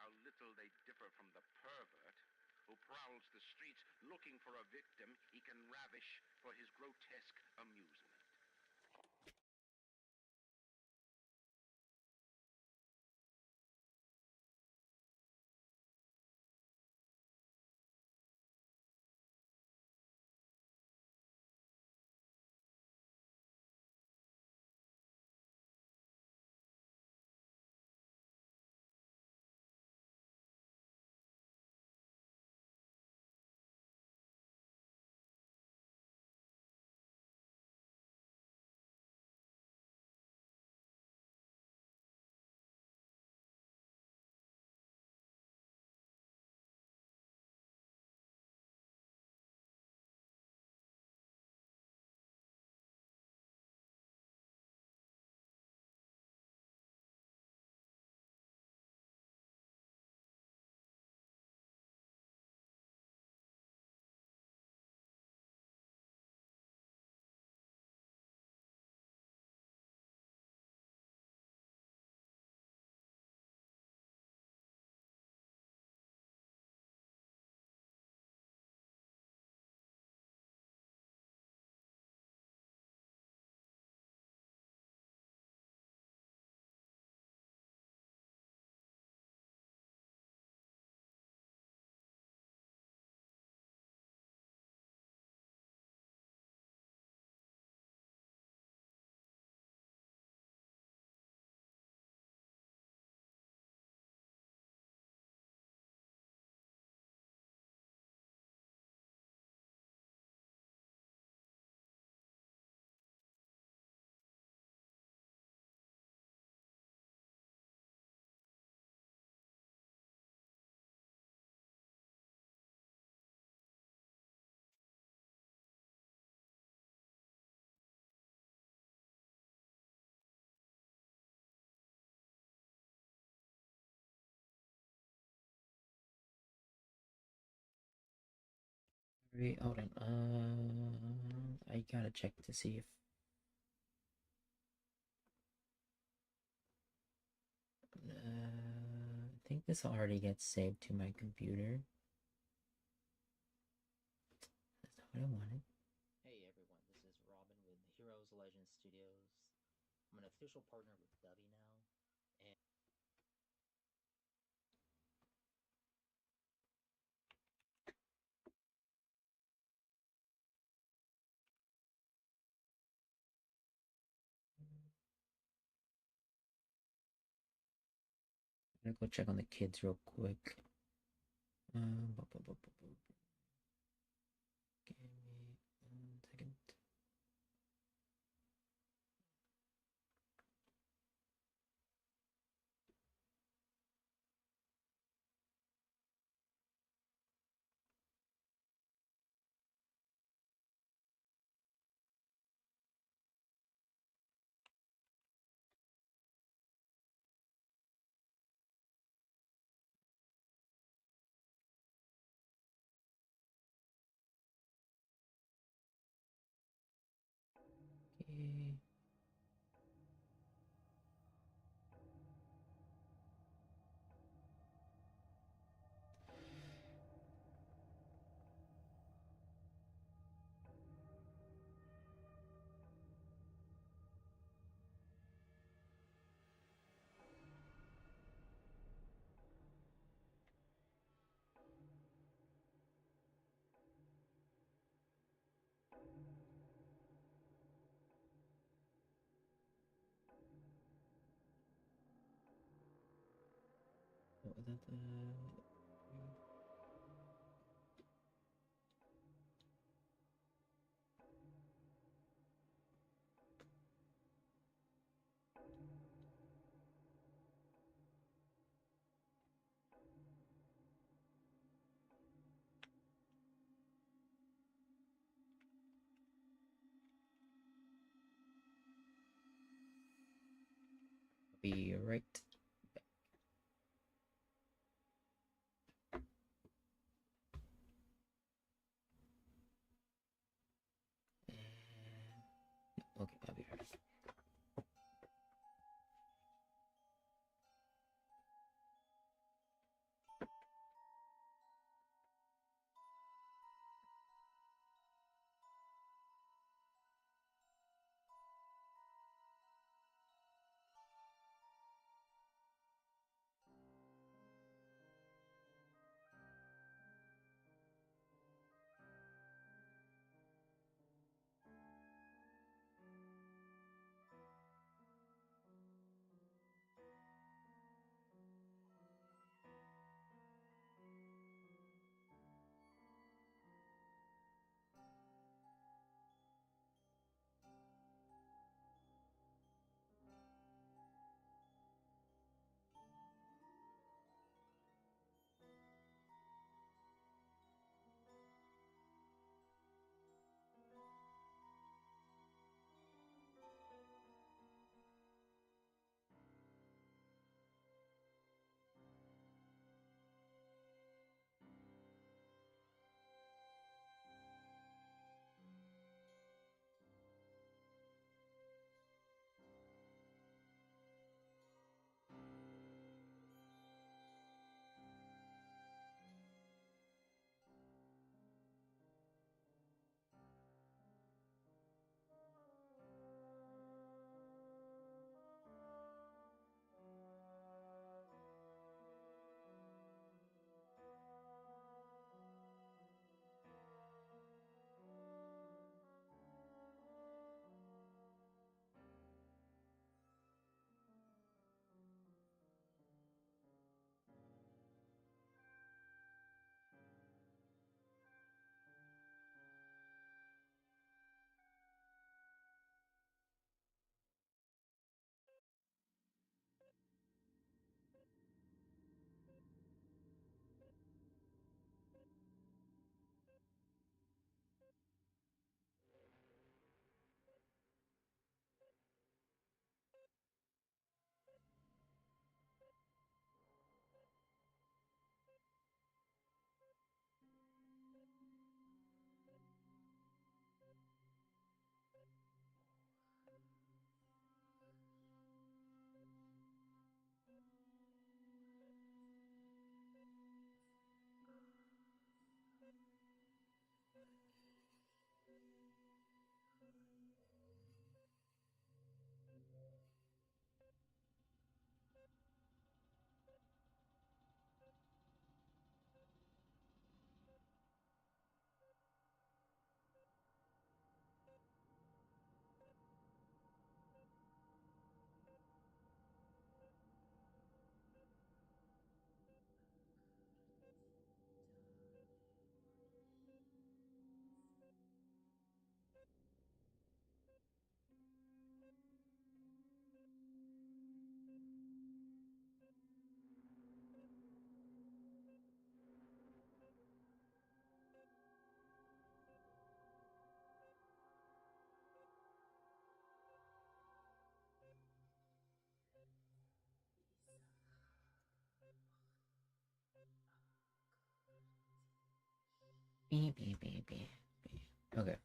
Speaker 1: How little they differ from the pervert who prowls the streets looking for a victim he can ravish for his grotesque amusement.
Speaker 3: Wait, hold on. I gotta check to see if. I think this already gets saved to my computer. That's not what I wanted. Hey everyone, this is Robin with Heroes Legends Studios. I'm an official partner with Dubby now, and I'm gonna go check on the kids real quick. Give me 1 second. Okay. What was that? I'll be right back. Okay, I'll be right back.
Speaker 2: Beep, beep, beep, beep, beep. Okay.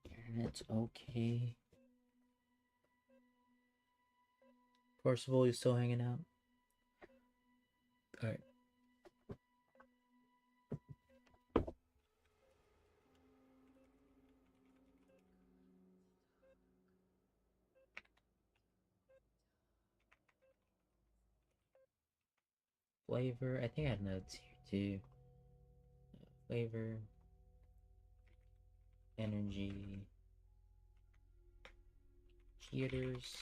Speaker 2: Internet's okay. Forcible, you still hanging out? Alright. Flavor, I think I had notes here too. Flavor, energy, theaters,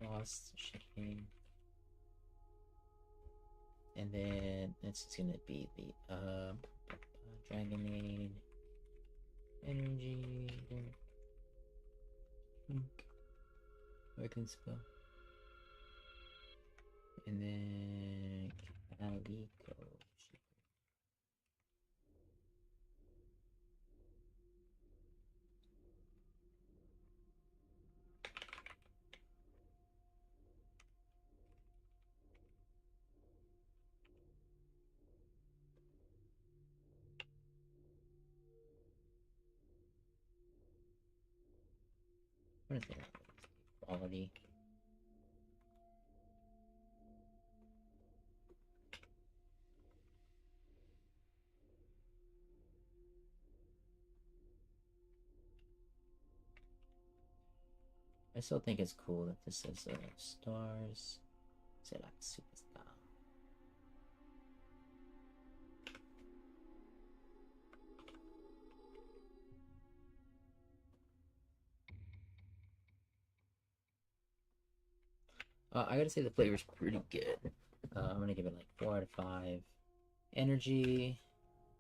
Speaker 2: lost shipping, and then it's gonna be the Dragonade, energy, I can spell, and then Calico. What is that? Quality. I still think it's cool that this says stars. Say like superstar. I gotta say the flavor's pretty good. I'm gonna give it like 4 out of 5. Energy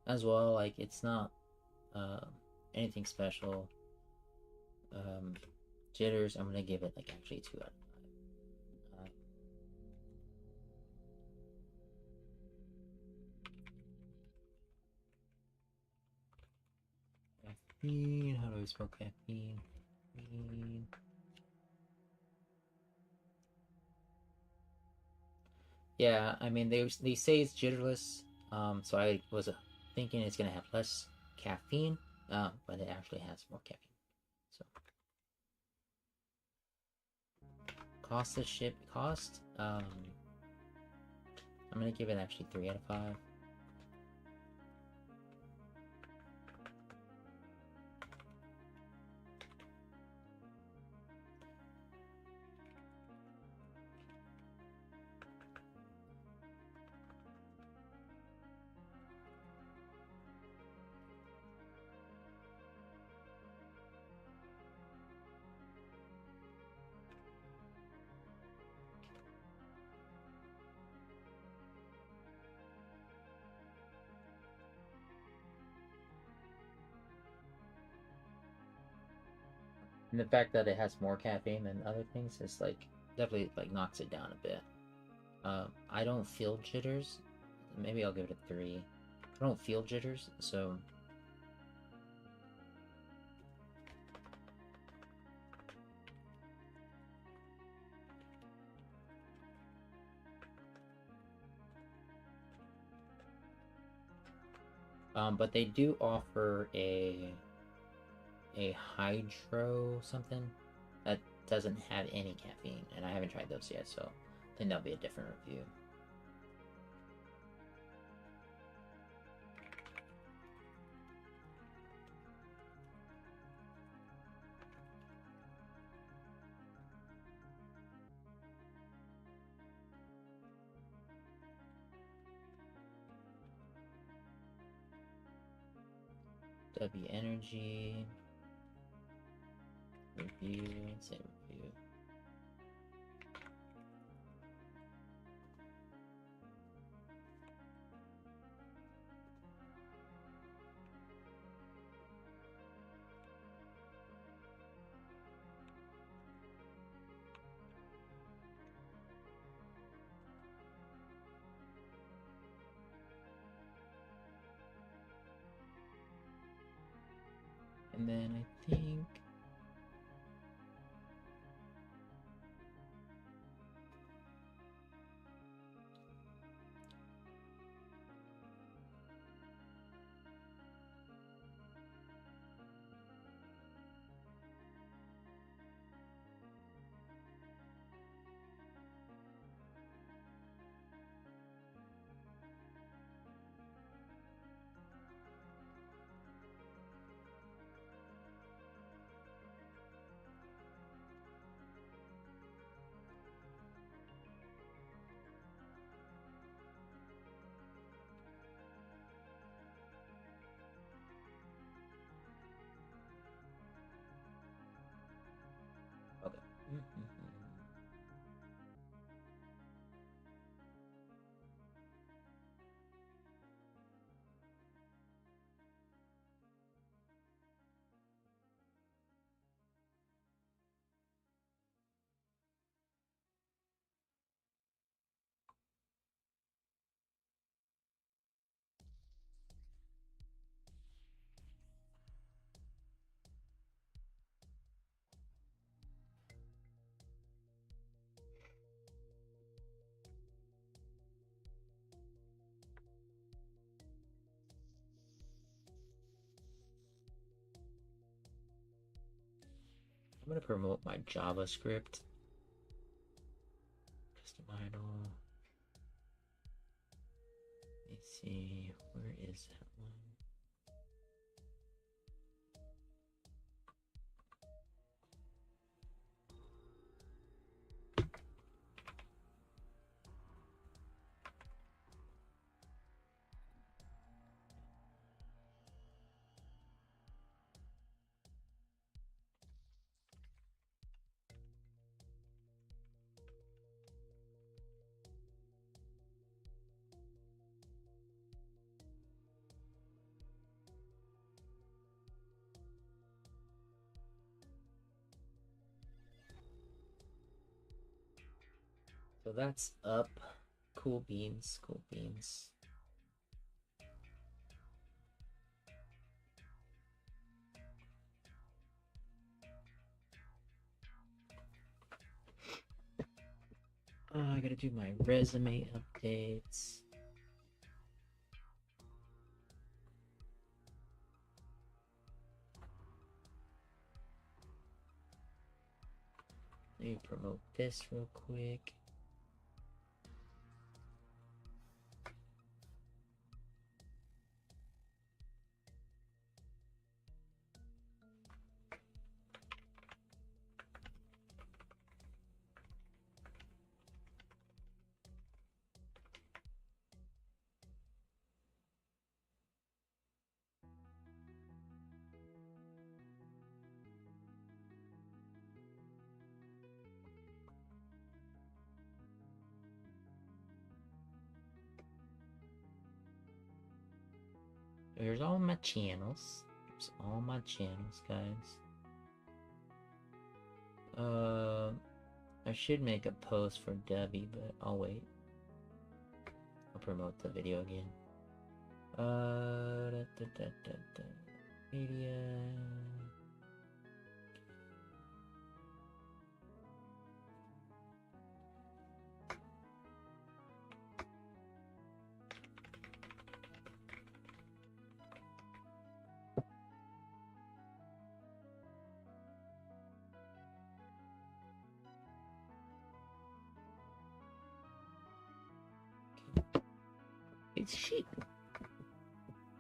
Speaker 2: as well, like it's not anything special. Jitters, I'm gonna give it like actually 2 out of 5. Caffeine, how do I spell caffeine? Caffeine. Yeah, I mean they say it's jitterless, so I was thinking it's gonna have less caffeine, but it actually has more caffeine. So cost of ship cost, I'm gonna give it actually 3 out of 5. And the fact that it has more caffeine than other things is like definitely like knocks it down a bit. I don't feel jitters. Maybe I'll give it a 3. I don't feel jitters, so but they do offer a hydro something that doesn't have any caffeine, and I haven't tried those yet, so I think that'll be a different review. W energy review, say review. And then I think I'm gonna promote my JavaScript. Custom idle. Let's see, where is that one? So that's up. Cool beans, cool beans. I gotta do my resume updates. Let me promote this real quick. Here's all my channels. Here's all my channels, guys. I should make a post for Debbie, but I'll wait. I'll promote the video again. Media. It's sheep.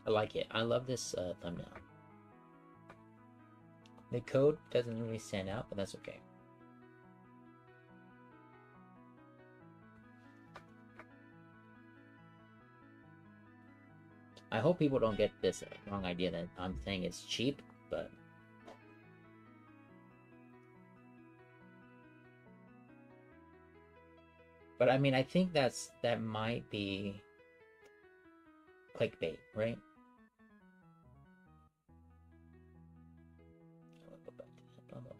Speaker 2: I like it. I love this thumbnail. The code doesn't really stand out, but that's okay. I hope people don't get this wrong idea that I'm saying it's cheap, but I mean, I think that might be clickbait, right? I'll go back to that. Blah, blah, blah.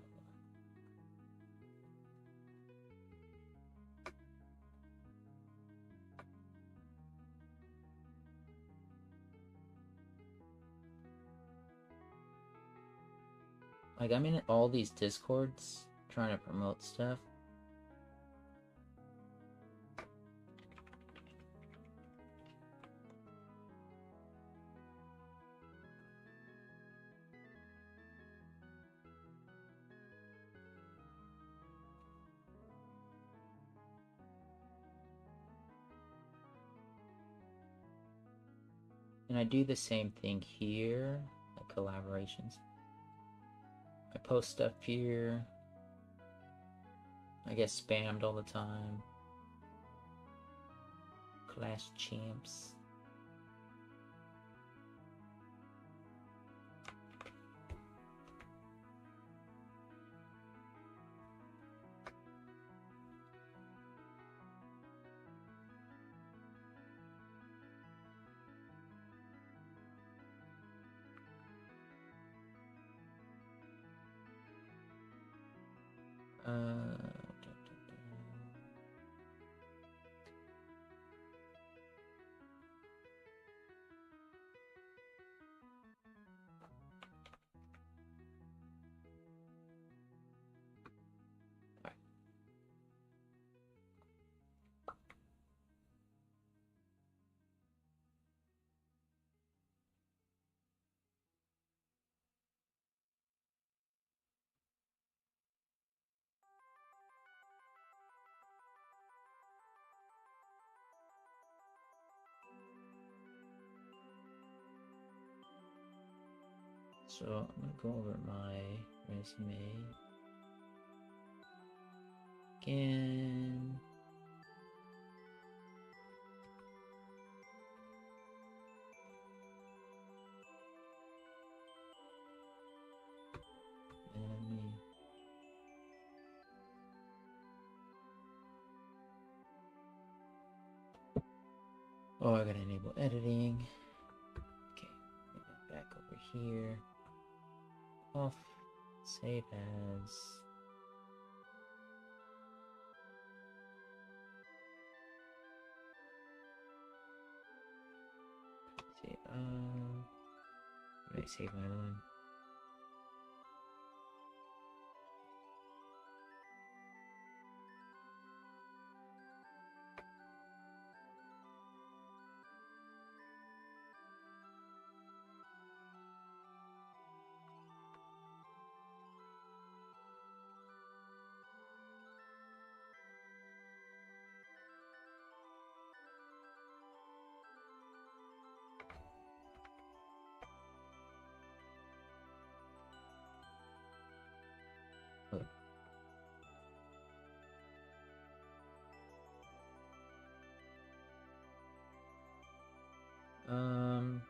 Speaker 2: Like, I'm in all these Discords trying to promote stuff. And I do the same thing here, like collaborations. I post stuff here. I get spammed all the time. Clash champs. So I'm gonna go over my resume again. Oh, I gotta enable editing. Okay, back over here. Off. Save as. See, where did I save my other one? Um,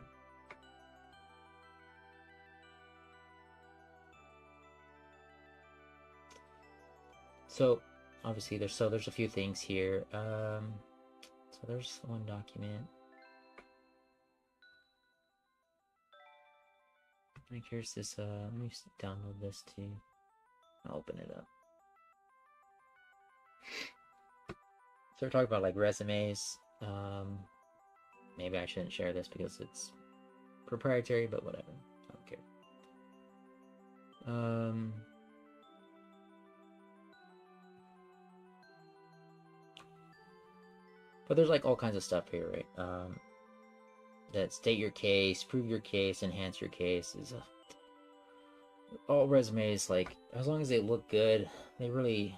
Speaker 2: so obviously there's a few things here. So there's one document. Like here's this. Let me download this too. I'll open it up. So we're talking about like resumes. Maybe I shouldn't share this because it's proprietary, but whatever. I don't care. But there's like all kinds of stuff here, right? That state your case, prove your case, enhance your case. Is all resumes, like, as long as they look good, they really...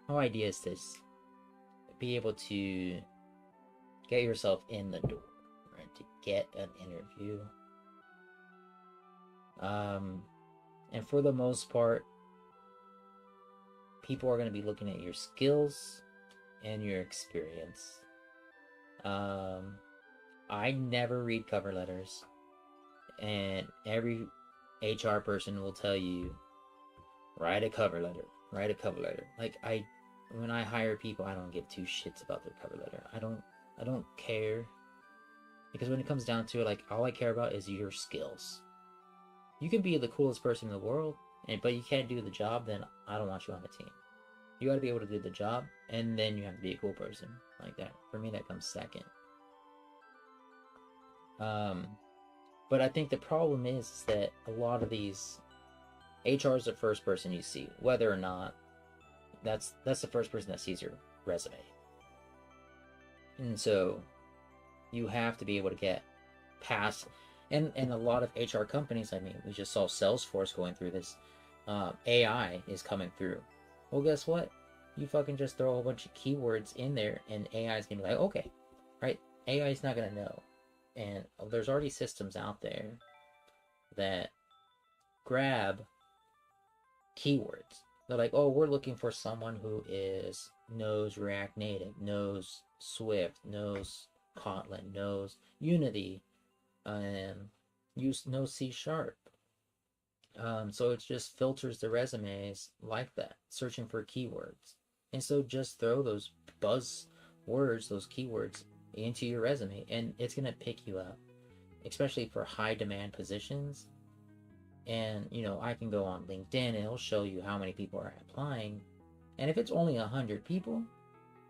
Speaker 2: My idea is to be able to get yourself in the door, right? To get an interview. And for the most part, people are going to be looking at your skills and your experience. I never read cover letters, and every HR person will tell you, write a cover letter. Like, when I hire people, I don't give two shits about their cover letter. I don't care, because when it comes down to it, like, all I care about is your skills. You can be the coolest person in the world, but you can't do the job, then I don't want you on the team. You got to be able to do the job, and then you have to be a cool person. Like that. For me, that comes second. But I think the problem is that a lot of these HR is the first person you see, whether or not that's the first person that sees your resume. And so you have to be able to get past, and a lot of HR companies, I mean, we just saw Salesforce going through this. AI is coming through. Well, guess what? You fucking just throw a whole bunch of keywords in there, and AI is gonna be like, okay, right? AI is not gonna know. And there's already systems out there that grab keywords. They're like, oh, we're looking for someone who knows React Native, knows Swift, knows Kotlin, knows Unity, and knows C#. So it just filters the resumes like that, searching for keywords. And so just throw those buzzwords, those keywords, into your resume, and it's going to pick you up, especially for high demand positions. And, I can go on LinkedIn and it'll show you how many people are applying. And if it's only 100 people,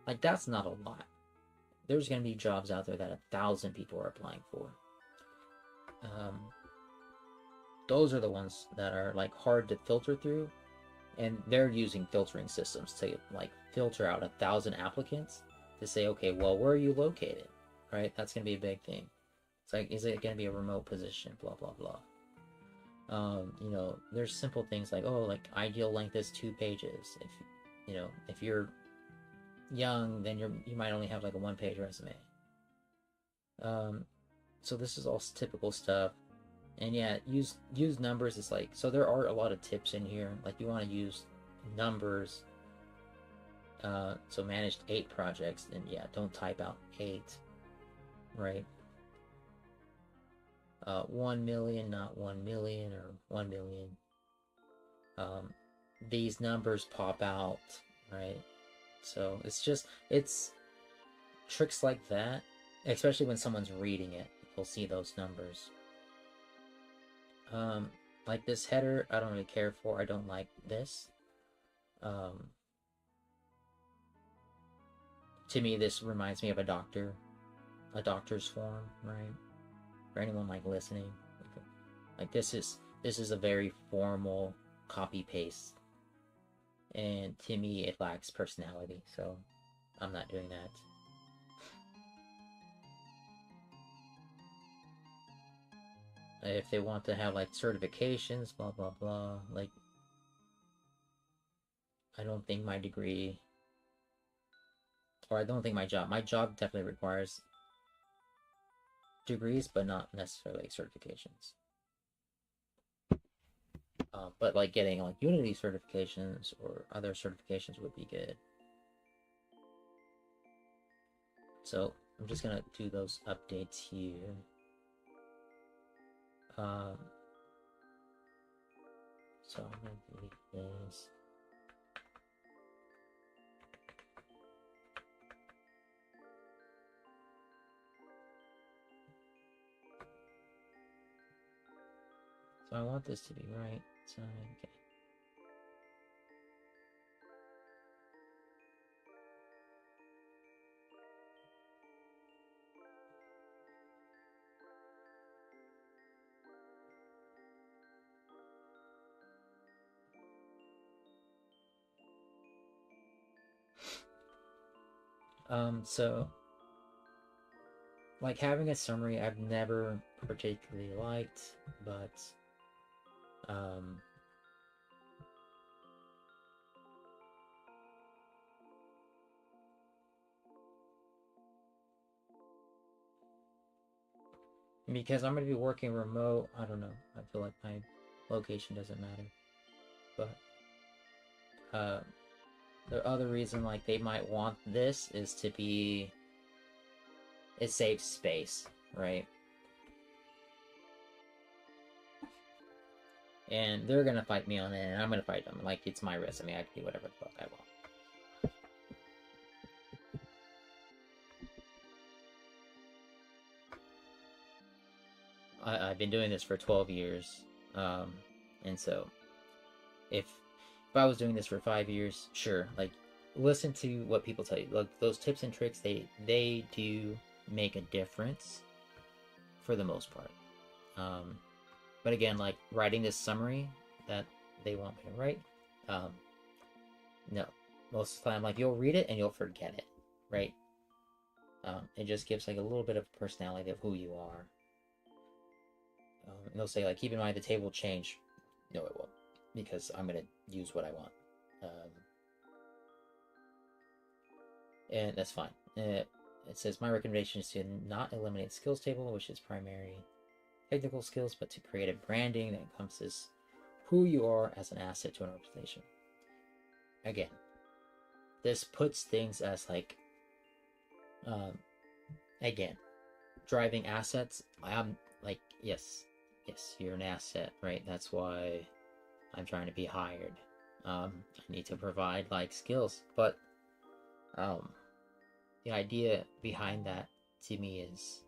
Speaker 2: like, that's not a lot. There's going to be jobs out there that 1,000 people are applying for. Those are the ones that are, like, hard to filter through, and they're using filtering systems to, like, filter out 1,000 applicants to say, okay, well, where are you located, right? That's going to be a big thing. It's like, is it going to be a remote position, blah, blah, blah. There's simple things like, oh, like, ideal length is 2 pages. If you're young, then you might only have, like, a 1-page resume. So this is all typical stuff. And yeah, use numbers. Is like, so there are a lot of tips in here. Like you want to use numbers. So managed 8 projects, then yeah, don't type out 8, right? 1 million, not 1 million, or 1 million. These numbers pop out, right? So it's tricks like that, especially when someone's reading it, you'll see those numbers. Like this header, I don't really care for. I don't like this. To me, this reminds me of a doctor's form, right? For anyone like listening, like this is a very formal copy paste, and to me, it lacks personality. So I'm not doing that. If they want to have like certifications, blah blah blah, like I don't think my degree, or I don't think my job definitely requires degrees, but not necessarily certifications. But like getting like Unity certifications or other certifications would be good. So I'm just gonna do those updates here. So I'm gonna delete this. So I want this to be right side. Okay. So like having a summary I've never particularly liked, but because I'm going to be working remote, I don't know. I feel like my location doesn't matter. But the other reason like they might want this is to be, it saves space, right? And they're gonna fight me on it, and I'm gonna fight them. Like, it's my resume, I can do whatever the fuck I want. I've been doing this for 12 years, and so if I was doing this for 5 years, sure, like, listen to what people tell you. Like, those tips and tricks, they do make a difference for the most part. But again, like, writing this summary that they want me to write, no. Most of the time, like, you'll read it and you'll forget it, right? It just gives, like, a little bit of personality of who you are. And they'll say, like, keep in mind the table will change. No, it won't, because I'm going to use what I want. And that's fine. It says, my recommendation is to not eliminate skills table, which is primary technical skills, but to create a branding that encompasses who you are as an asset to an organization. Again, this puts things as like, again, driving assets. I'm like, yes, you're an asset, right? That's why I'm trying to be hired. I need to provide like skills, but the idea behind that to me is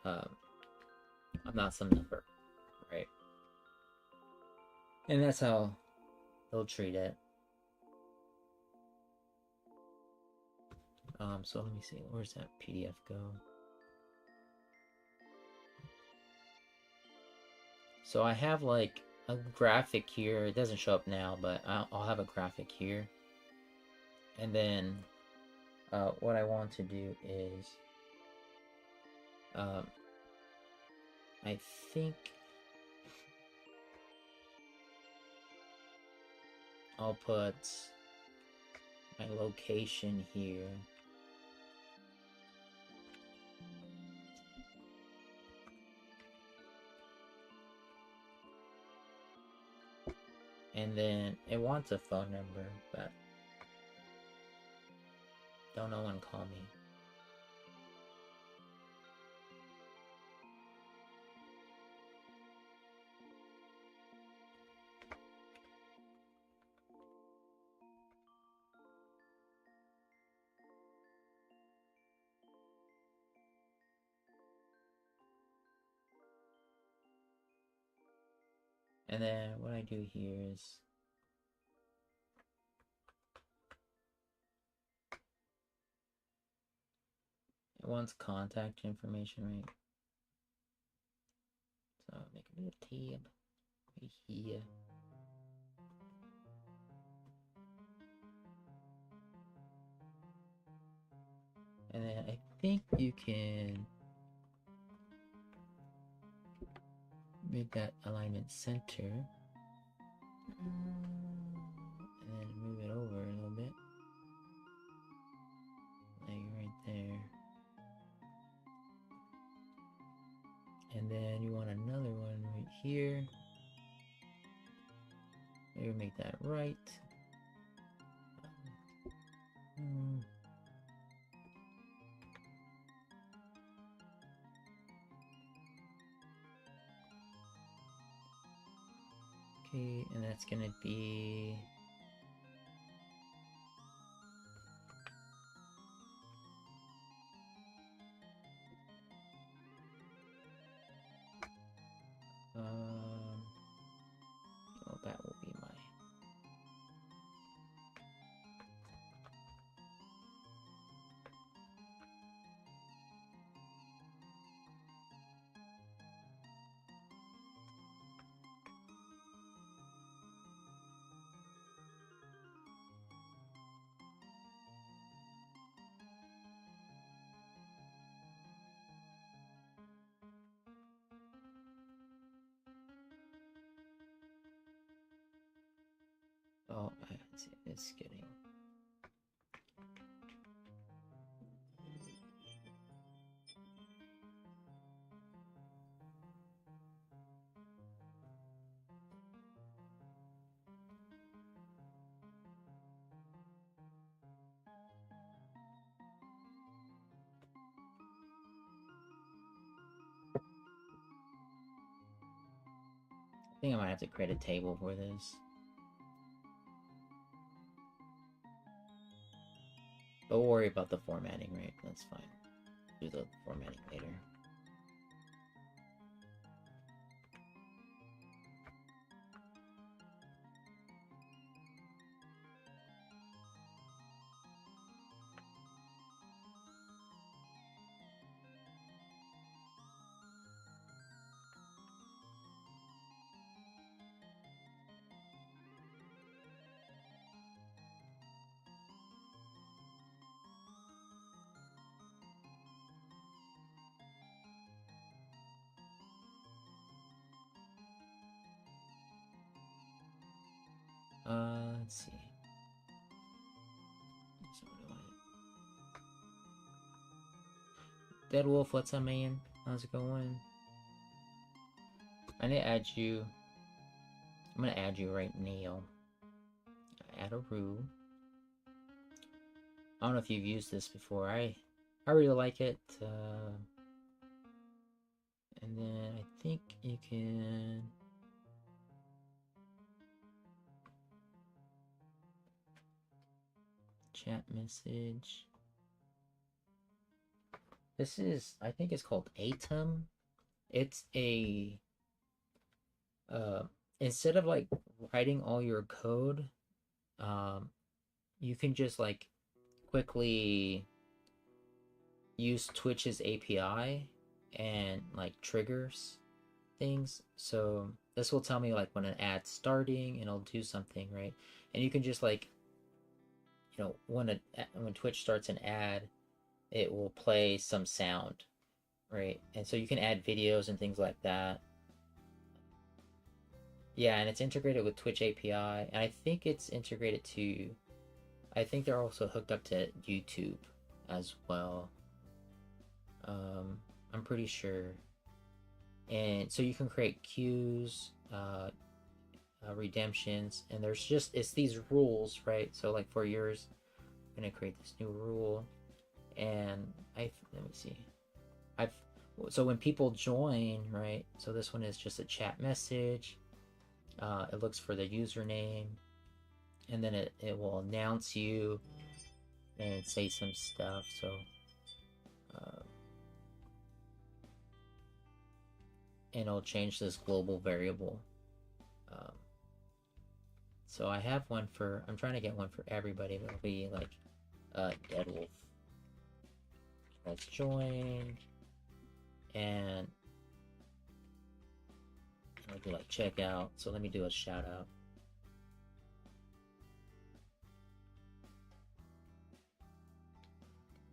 Speaker 2: I'm not some number, right? And that's how they'll treat it. So let me see, where's that PDF go? So I have like a graphic here. It doesn't show up now, but I'll have a graphic here. And then what I want to do is I think I'll put my location here. And then it wants a phone number, but don't no one call me. And then what I do here is it wants contact information, right? So make a little tab right here. And then I think you can make that alignment center. And then move it over a little bit. Like right there. And then you want another one right here. Maybe make that right. Okay, and that's gonna be well, that will be my oh, I see, it's getting I think I might have to create a table for this. But we'll worry about the formatting, right? That's fine. Do the formatting later. Let's see. So what do I... Dead Wolf, what's up, man? How's it going? I need to add you. I'm gonna add you right now. Add a rule. I don't know if you've used this before. I really like it. And then I think you can. Chat message. This is, I think it's called Atom. It's a, instead of like writing all your code, you can just like quickly use Twitch's API and like triggers things. So this will tell me like when an ad's starting and it'll do something, right? And you can just like, you know, when Twitch starts an ad, it will play some sound, right? And so you can add videos and things like that. Yeah, and it's integrated with Twitch API, and I think it's integrated to
Speaker 3: I think they're also hooked up to YouTube as well. I'm pretty sure. And so you can create queues, redemptions, and there's just, it's these rules, right? So like for yours, I'm gonna create this new rule, and let me see. So when people join, right? So this one is just a chat message. It looks for the username, and then it will announce you and say some stuff. So and it'll change this global variable. So I have one for, I'm trying to get one for everybody, but it'll be like Dead Wolf. Let's join, and I'll do like checkout. So let me do a shout out.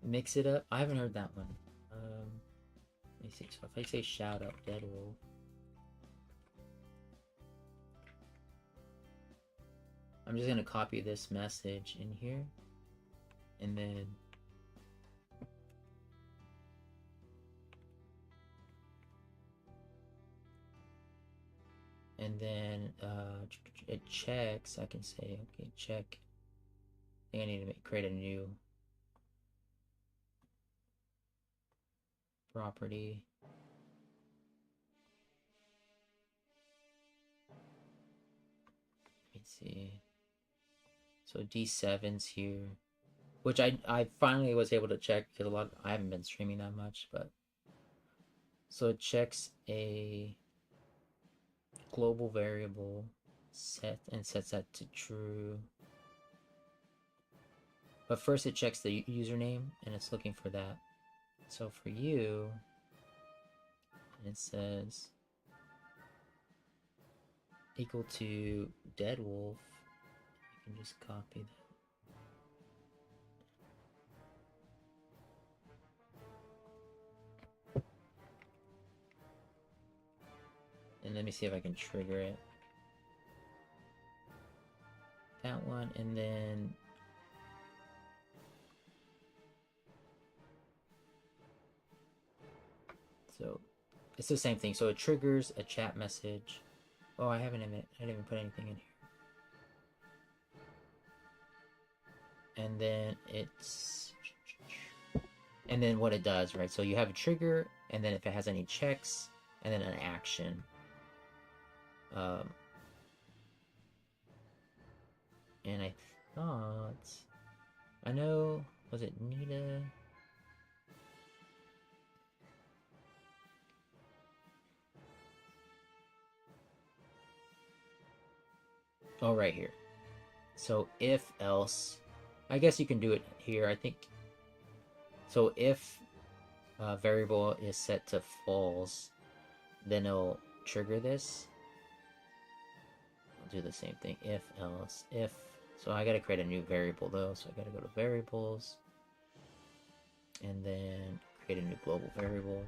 Speaker 3: Mix it up. I haven't heard that one. Let me see. So if I say shout out Dead Wolf, I'm just gonna copy this message in here, and then it checks. I can say, okay, check. I think I need to create a new property. Let me see. So D7's here, which I finally was able to check because I haven't been streaming that much, but so it checks a global variable set and sets that to true. But first it checks the username and it's looking for that. So for you, it says equal to Dead Wolf. You can just copy that. And let me see if I can trigger it. That one, and then so it's the same thing. So it triggers a chat message. Oh, I didn't even put anything in here. And then and then what it does, right? So you have a trigger, and then if it has any checks, and then an action. And I know, was it Nita? Oh, right here. So if else, I guess you can do it here, I think. So if variable is set to false, then it'll trigger this. I'll do the same thing, if else, if. So I gotta create a new variable though, so I gotta go to variables, and then create a new global variable.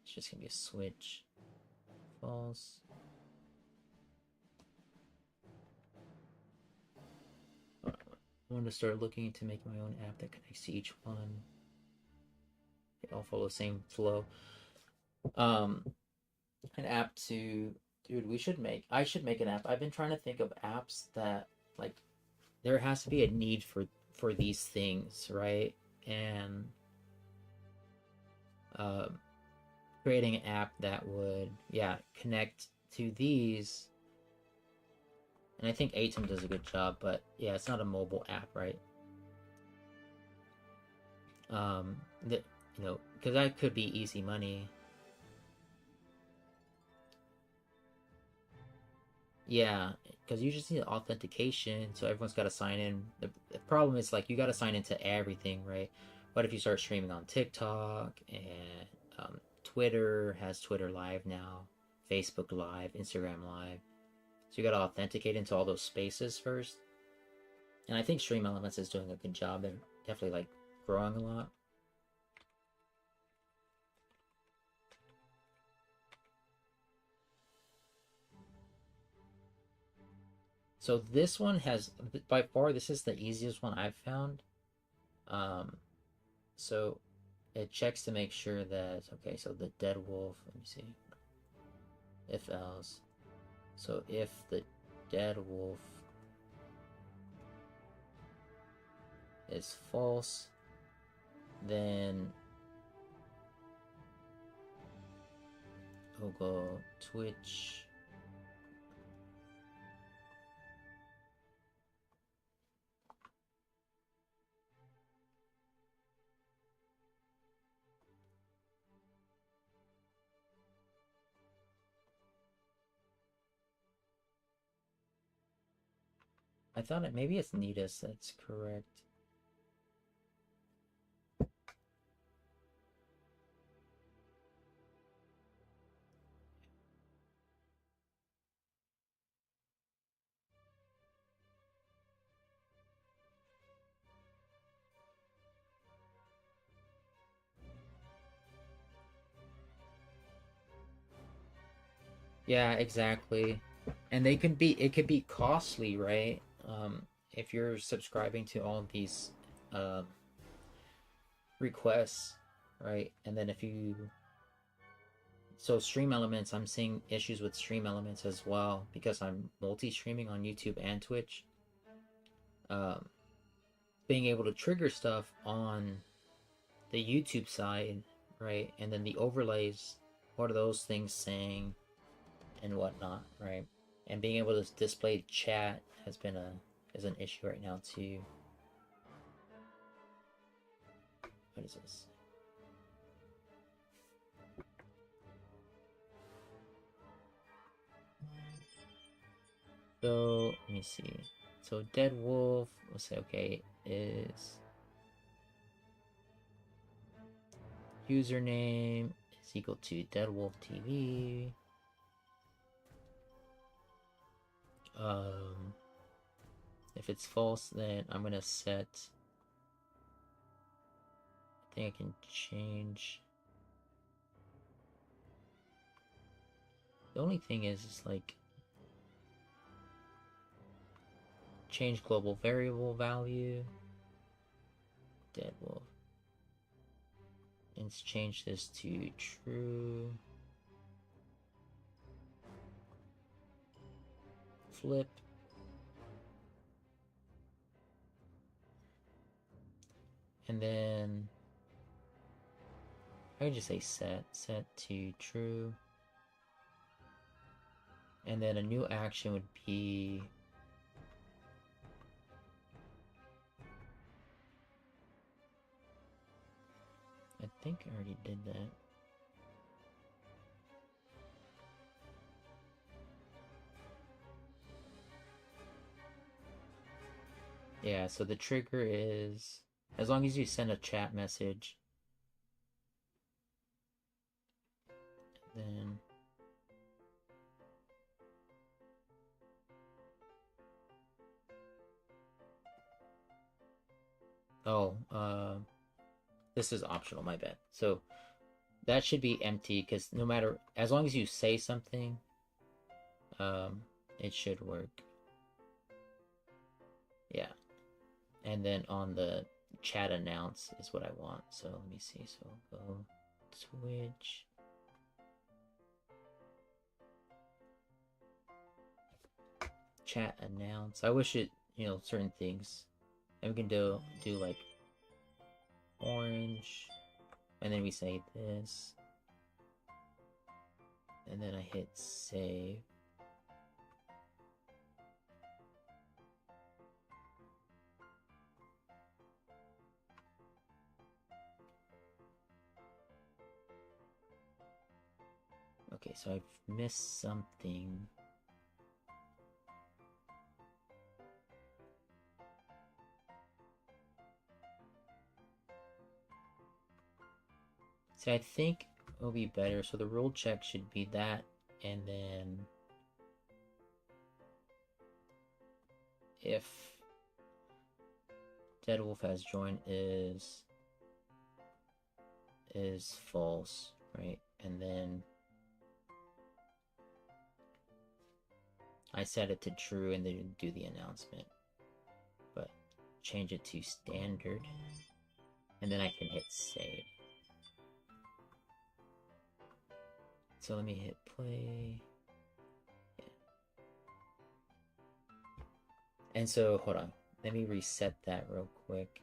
Speaker 3: It's just gonna be a switch, false. I want to start looking into making my own app that connects to each one. They all follow the same flow. An app to, dude, I should make an app. I've been trying to think of apps that, like, there has to be a need for these things, right? And creating an app that would, connect to these. And I think Atom does a good job, but yeah, it's not a mobile app, right? Because that could be easy money. Yeah, because you just need authentication, so everyone's got to sign in. The problem is, like, you got to sign into everything, right? What if you start streaming on TikTok, and Twitter has Twitter Live now, Facebook Live, Instagram Live. So you got to authenticate into all those spaces first. And I think Stream Elements is doing a good job. They're definitely, like, growing a lot.
Speaker 2: So this one has, by far, this is the easiest one I've found. So it checks to make sure that, okay, so the dead wolf, let me see, if else. So if the dead wolf is false, then we'll go Twitch. I thought it, maybe it's Nidus that's correct. Yeah, exactly. And they can be, it could be costly, right? If you're subscribing to all of these requests, right? And then if you, so Stream Elements, I'm seeing issues with Stream Elements as well because I'm multi-streaming on YouTube and Twitch. Being able to trigger stuff on the YouTube side, right? And then the overlays, what are those things saying and whatnot, right? And being able to display chat has been is an issue right now too. What is this? So let me see. So Dead Wolf, we'll say okay, is username is equal to Dead Wolf TV. If it's false, then I'm gonna set. I think I can change. The only thing is like change global variable value. Dead wolf. Let's change this to true. Flip. And then I would just say set to true. And then a new action would be I think I already did that. Yeah, so the trigger is as long as you send a chat message, then this is optional, my bad. So that should be empty because no matter, as long as you say something, it should work. Yeah. And then on the chat announce is what I want. So let me see. So I'll go Twitch. Chat announce. I wish it, certain things. And we can do like orange. And then we say this. And then I hit save. Okay, so I've missed something. So I think it'll be better. So the rule check should be that, and then if Dead Wolf has joined is false, right? And then I set it to true and then do the announcement. But change it to standard. And then I can hit save. So let me hit play. Yeah. And so, hold on. Let me reset that real quick.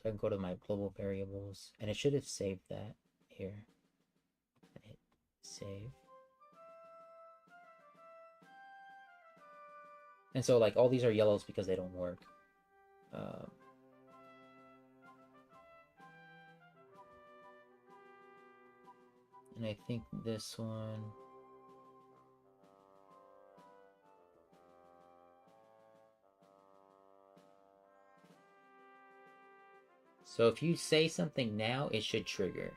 Speaker 2: So I can go to my global variables. And it should have saved that here. I hit save. And so, like, all these are yellows because they don't work. And I think this one... So if you say something now, it should trigger.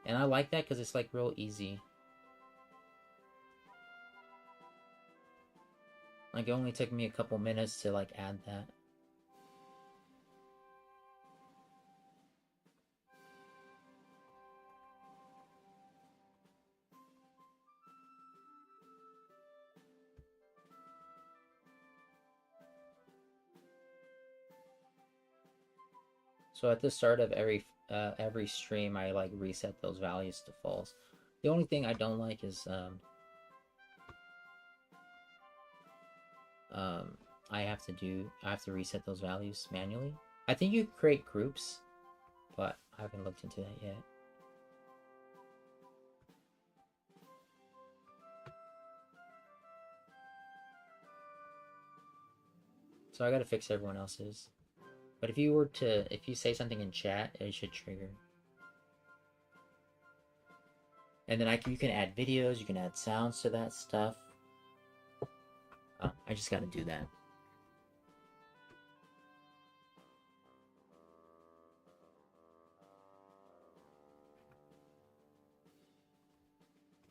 Speaker 2: And I like that because it's like real easy. Like it only took me a couple minutes to like add that. So at the start of every stream, I like reset those values to false. The only thing I don't like is I have to reset those values manually. I think you create groups, but I haven't looked into that yet. So I gotta fix everyone else's. But if you say something in chat, it should trigger. And then you can add videos, you can add sounds to that stuff. I just gotta do that.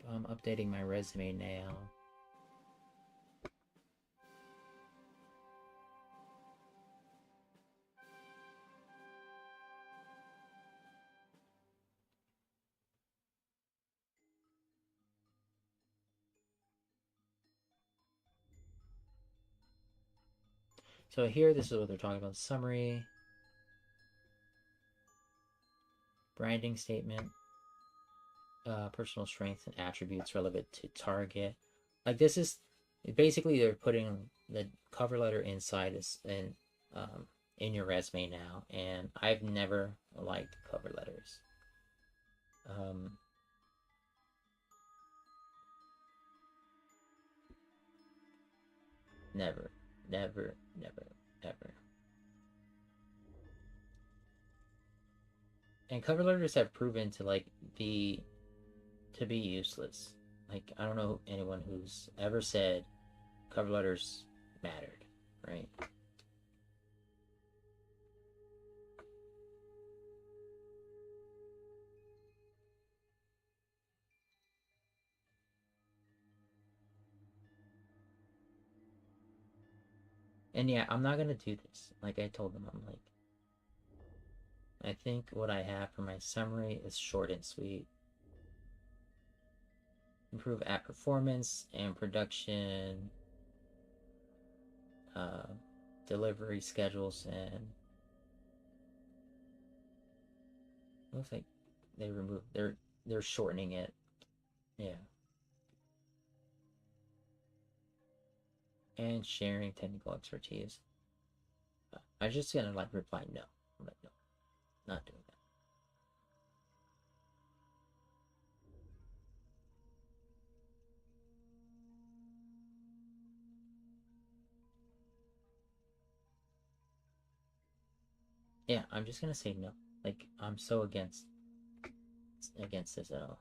Speaker 2: I'm updating my resume now. So here, this is what they're talking about. Summary. Branding statement. Personal strengths and attributes relevant to target. Like this is, basically they're putting the cover letter inside in your resume now. And I've never liked cover letters. Never, never, never, ever. And cover letters have proven to be useless. Like I don't know anyone who's ever said cover letters mattered, right? And yeah, I'm not gonna do this. Like I told them, I'm like, I think what I have for my summary is short and sweet. Improve app performance and production, delivery schedules, and looks like they're shortening it. Yeah. And sharing technical expertise. I'm just gonna reply no. I'm like, no, not doing that. Yeah, I'm just gonna say no. Like I'm so against this at all.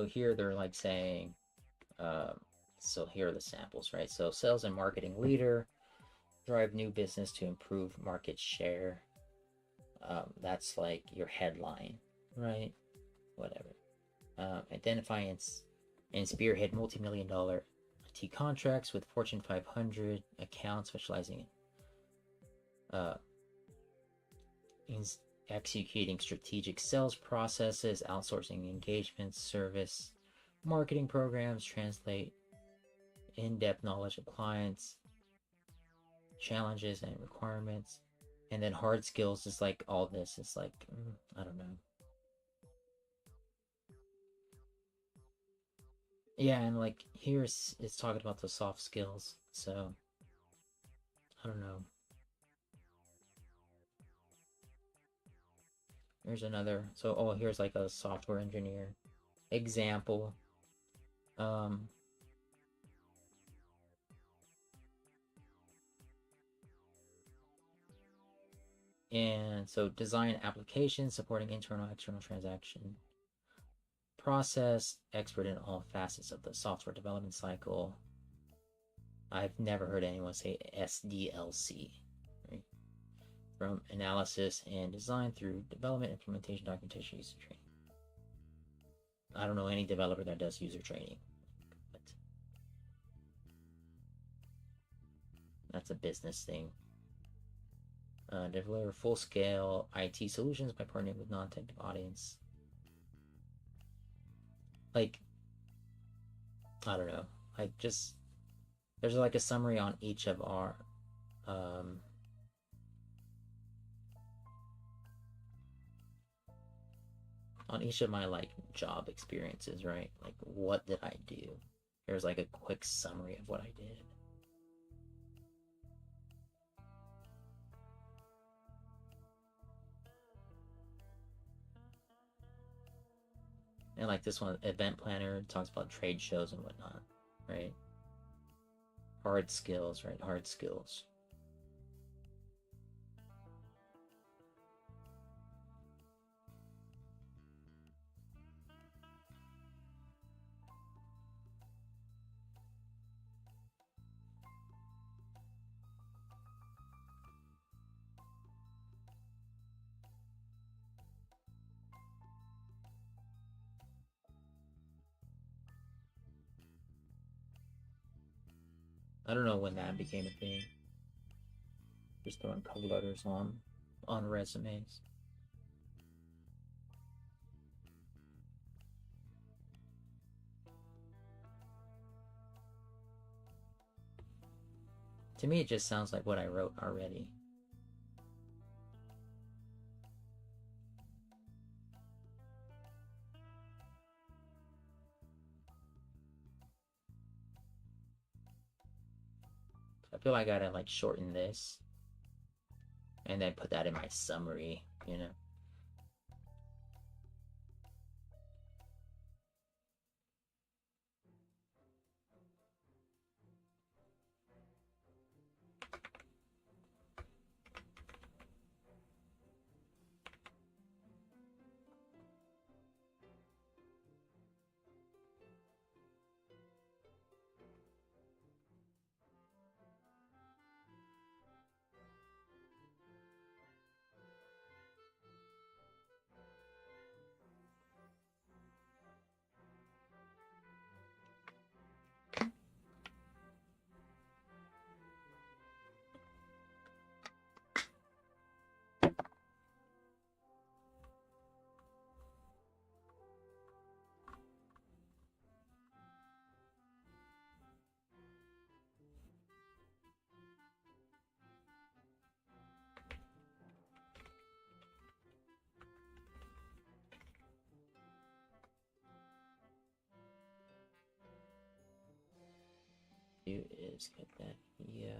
Speaker 3: So here they're like saying, so here are the samples, right? So sales and marketing leader, drive new business to improve market share. That's like your headline, right? Whatever. Identify and spearhead multi-million-dollar IT contracts with Fortune 500 accounts specializing in executing strategic sales processes, outsourcing engagements, service, marketing programs, translate in-depth knowledge of clients, challenges and requirements. And then hard skills is like all this. It's like, I don't know. Yeah, and like here it's talking about the soft skills. So, I don't know. Here's another. So, oh, here's like a software engineer example. And so design applications supporting internal, external transaction process, expert in all facets of the software development cycle. I've never heard anyone say SDLC, right? From analysis and design through development, implementation, documentation, user training. I don't know any developer that does user training, but that's a business thing. Deliver full-scale IT solutions by partnering with non-technical audience. Like, I don't know. Like, just there's like a summary on each of our on each of my like job experiences, right? Like, what did I do? Here's like a quick summary of what I did. And like this one, event planner, talks about trade shows and whatnot, right? Hard skills, right? Hard skills. I don't know when that became a thing. Just throwing cover letters on resumes. To me, it just sounds like what I wrote already. I feel like I gotta like shorten this and then put that in my summary, you know? You is get that, yeah.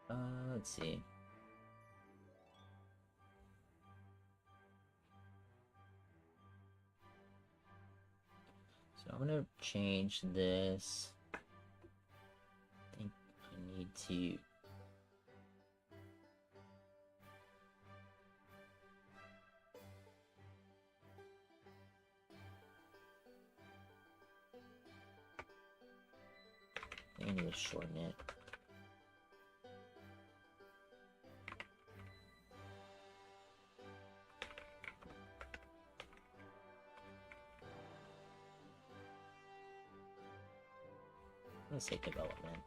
Speaker 2: Let's see. So I'm gonna change this. I think I need to. I need to shorten it. Let's say development.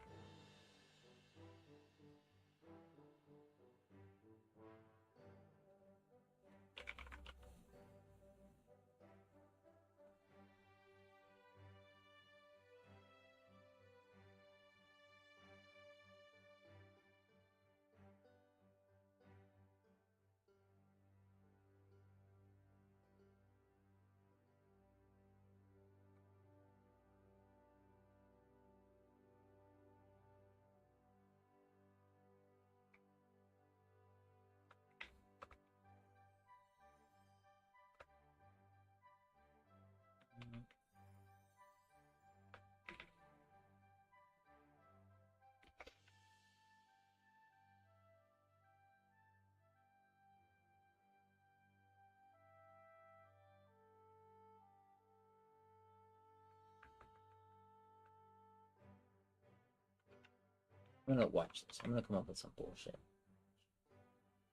Speaker 2: I'm gonna watch this. I'm gonna come up with some bullshit.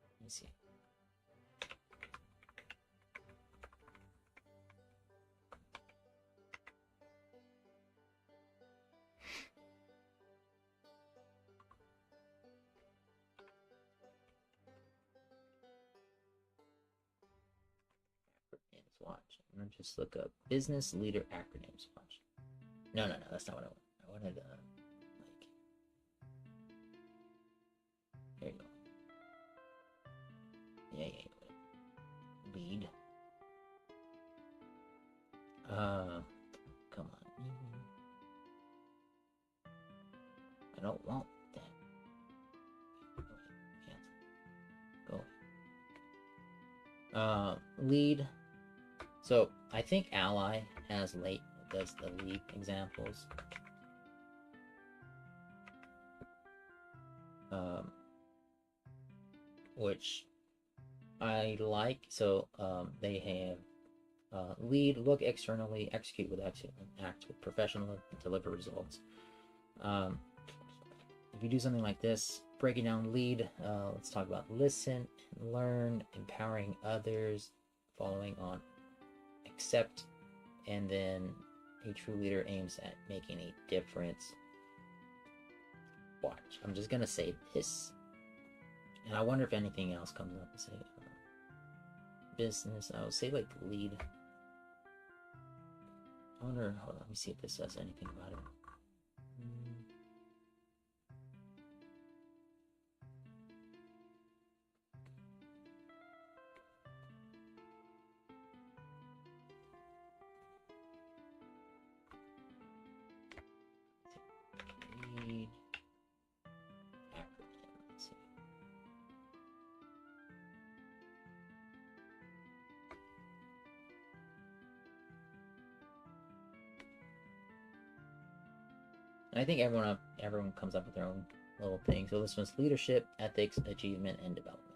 Speaker 2: Let me see. Acronyms watch. I'm gonna just look up business leader acronyms watch. No, that's not what I want. I wanted like. There you go. Yeah. Lead. Come on. I don't want that. Go ahead. Lead. So I think ally does the lead examples. Which I like. So they have lead, look externally, execute with excellence, act with professionalism, deliver results. If you do something like this, breaking down lead, let's talk about listen, learn, empowering others, following on, accept, and then a true leader aims at making a difference. Watch. I'm just gonna say this, and I wonder if anything else comes up and say business. I would say like lead. I wonder. Hold on. Let me see if this says anything about it. Lead acronym. Let's see. I think everyone comes up with their own little thing. So this one's leadership, ethics, achievement, and development.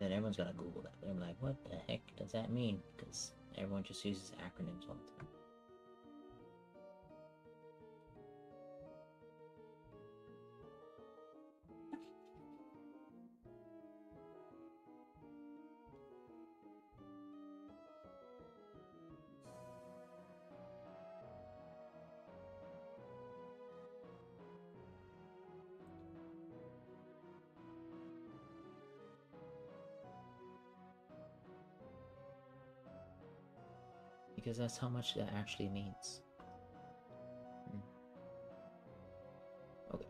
Speaker 2: And everyone's gonna Google that. They're like, what the heck does that mean? Because everyone just uses acronyms all the time. Because that's how much that actually means. Okay.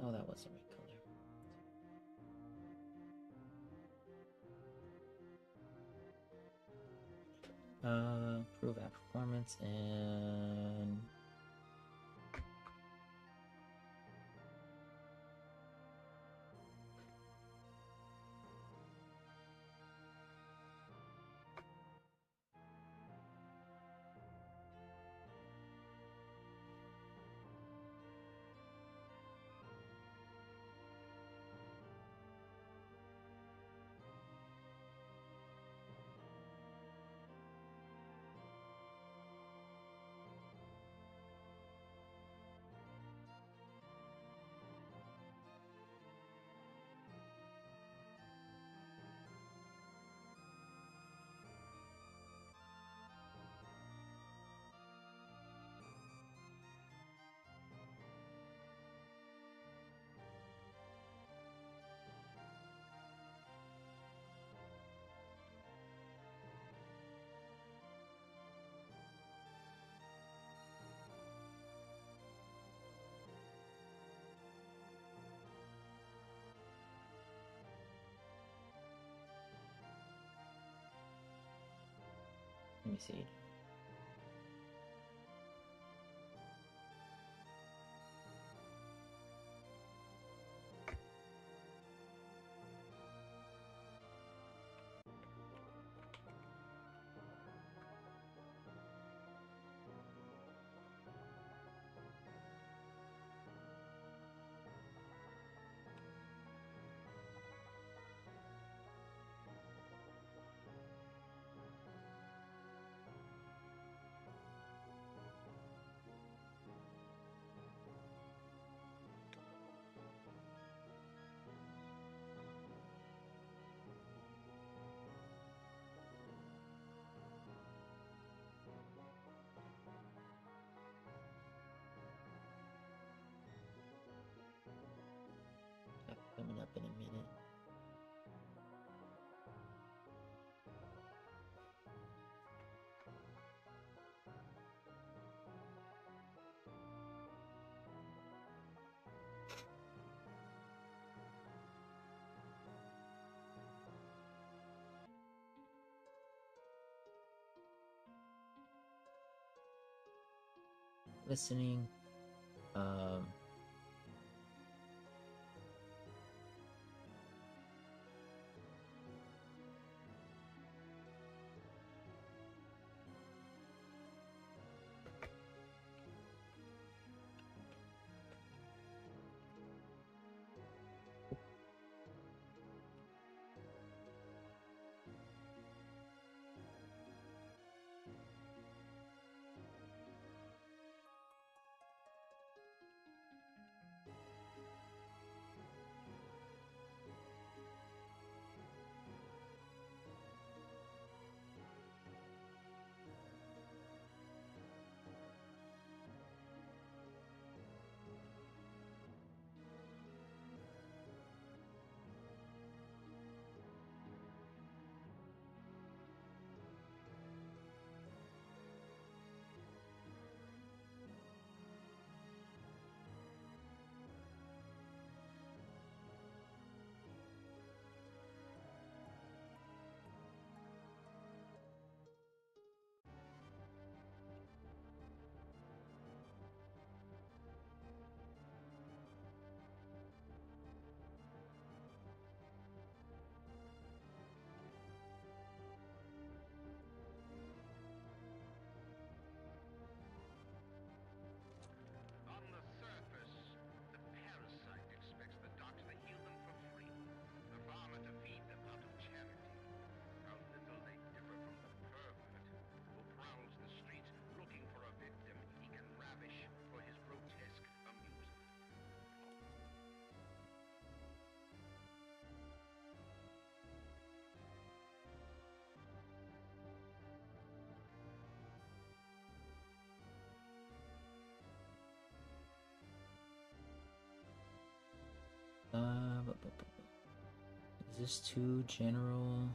Speaker 2: Oh, that was the right color. Improve app performance and let me see. Coming up in a minute. Listening. this too general?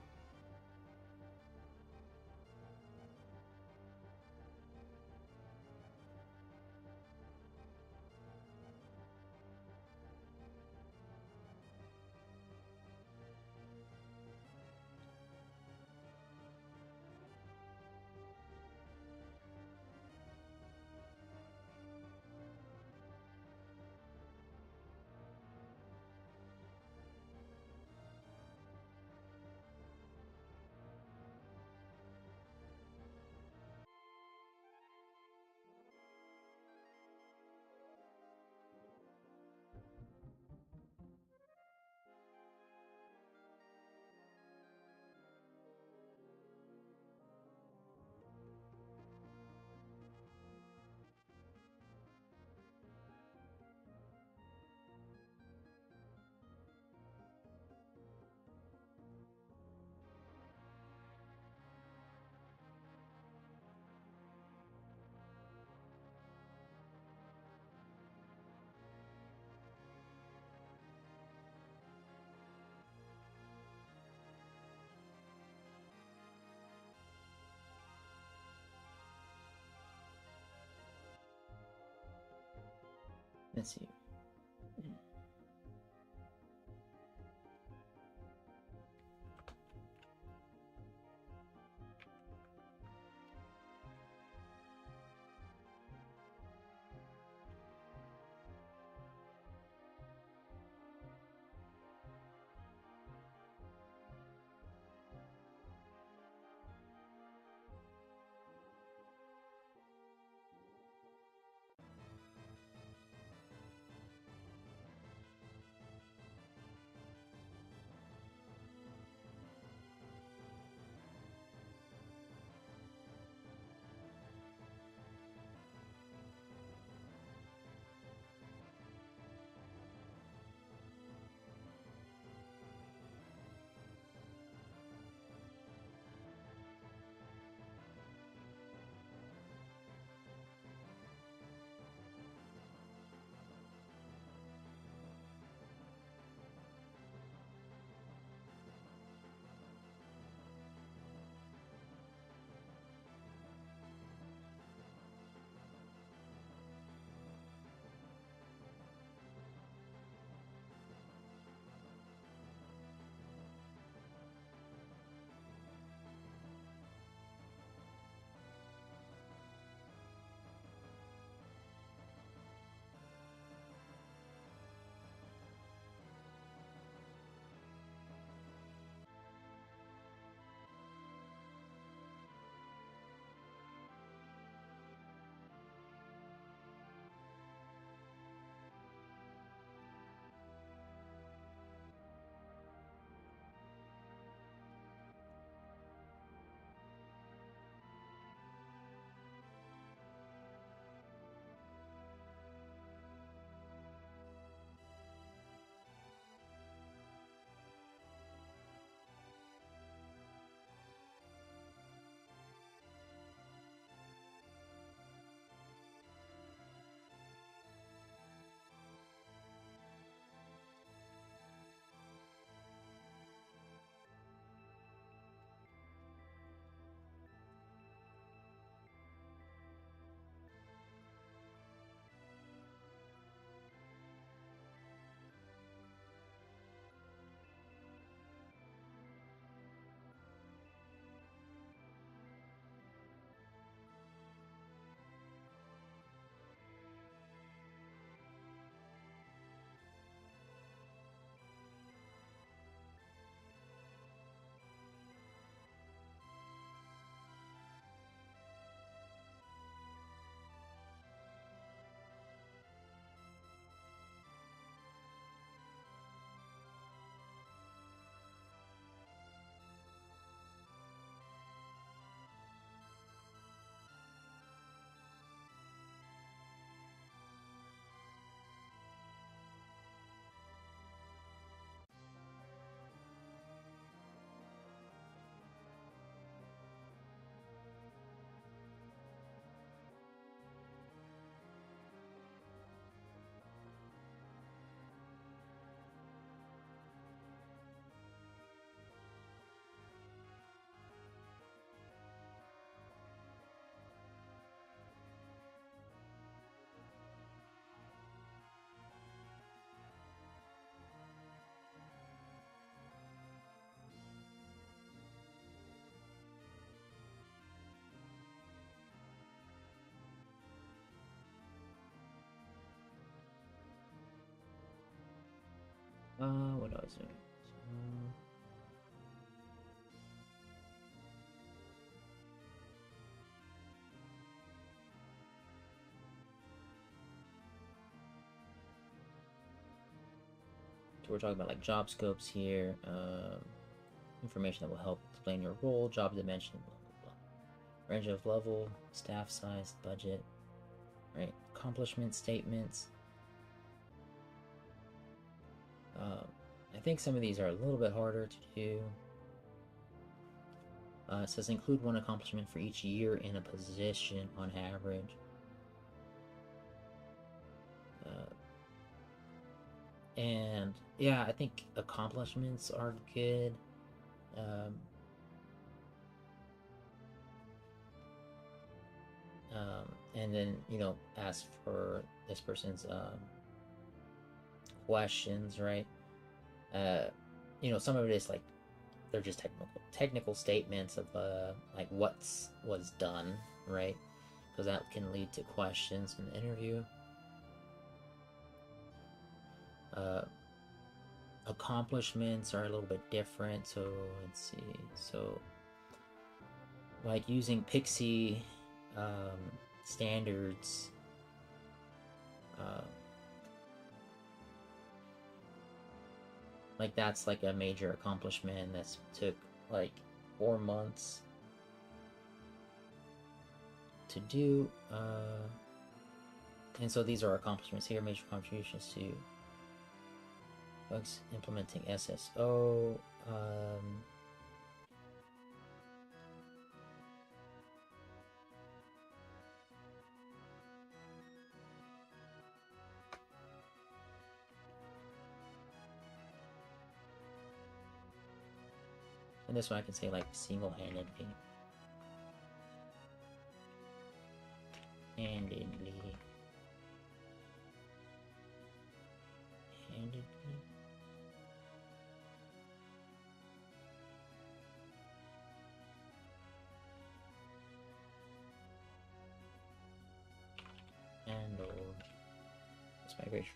Speaker 2: Let's see.
Speaker 3: What do I do? So we're talking about like job scopes here, information that will help explain your role, job dimension, blah, blah, blah. Range of level, staff size, budget, right? Accomplishment statements. I think some of these are a little bit harder to do. It says include one accomplishment for each year in a position on average. And yeah, I think accomplishments are good. And then, you know, ask for this person's questions, right? You know, some of it is like they're just technical statements of like was done, right? Because that can lead to questions in the interview. Accomplishments are a little bit different, so let's see. So like using Pixie standards, like that's like a major accomplishment that's took like 4 months to do, and so these are accomplishments here, major contributions to bugs implementing SSO. And this one I can say like single-handedly. Handedly. Handled. That's migration.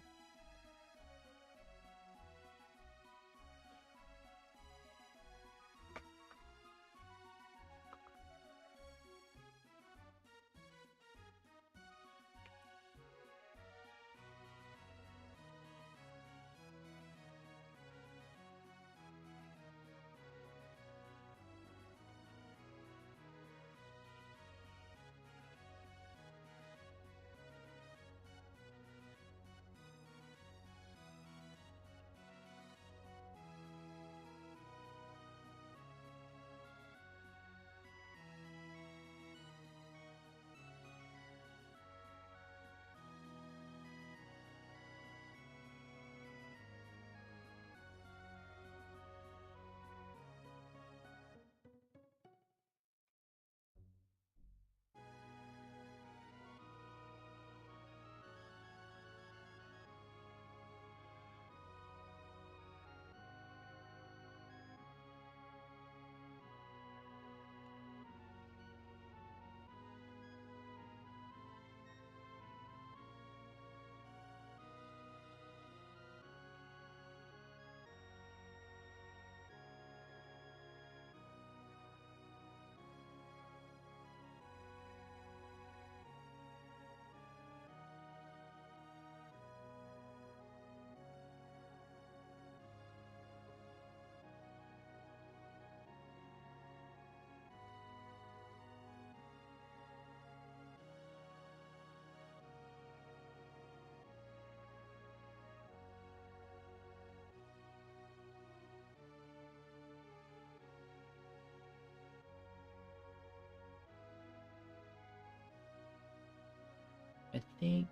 Speaker 3: I think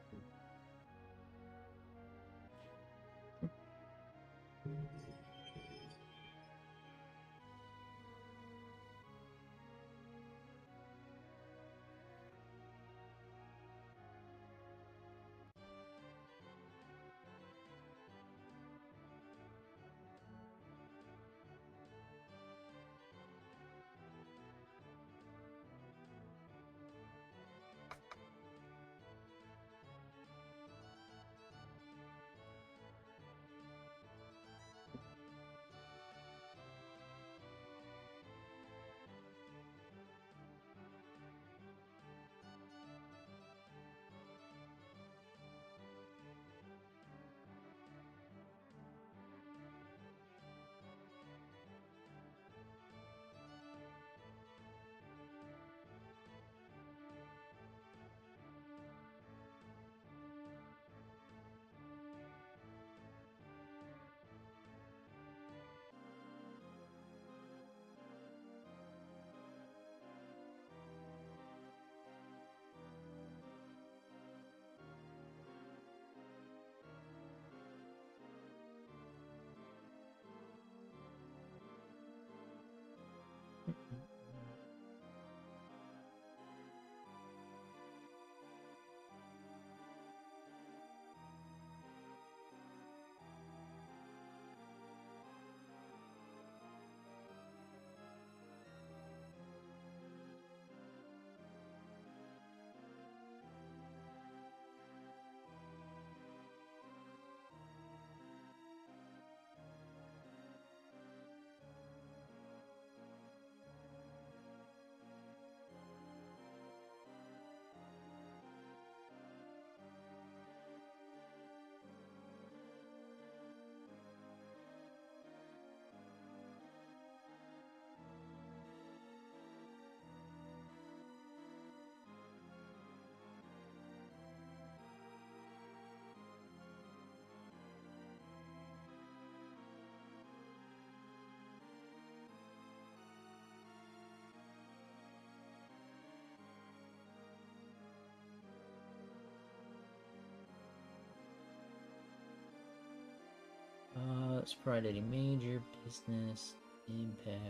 Speaker 3: Sprite any major business impact.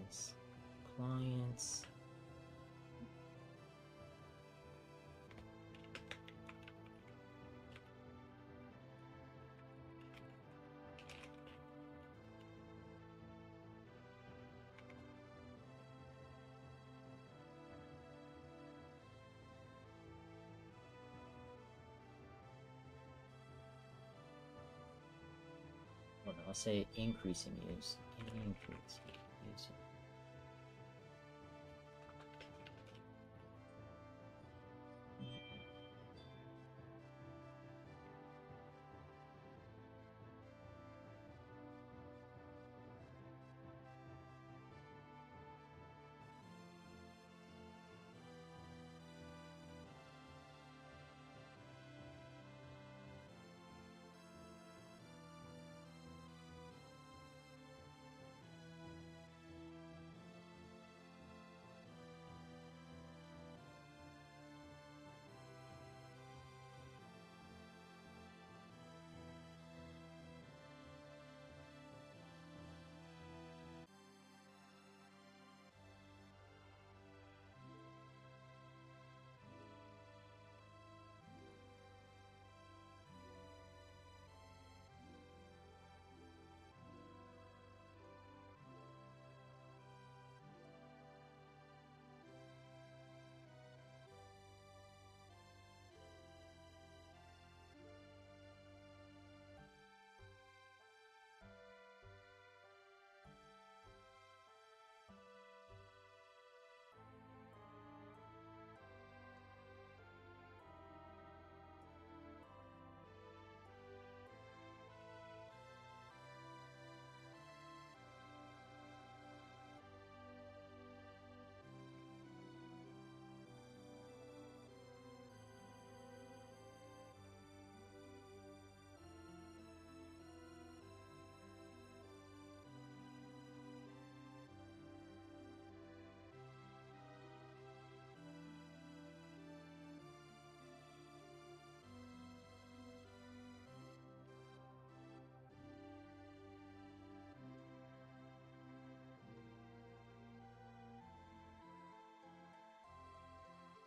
Speaker 3: As clients. Well, no, I'll say increasing use. Increasing use.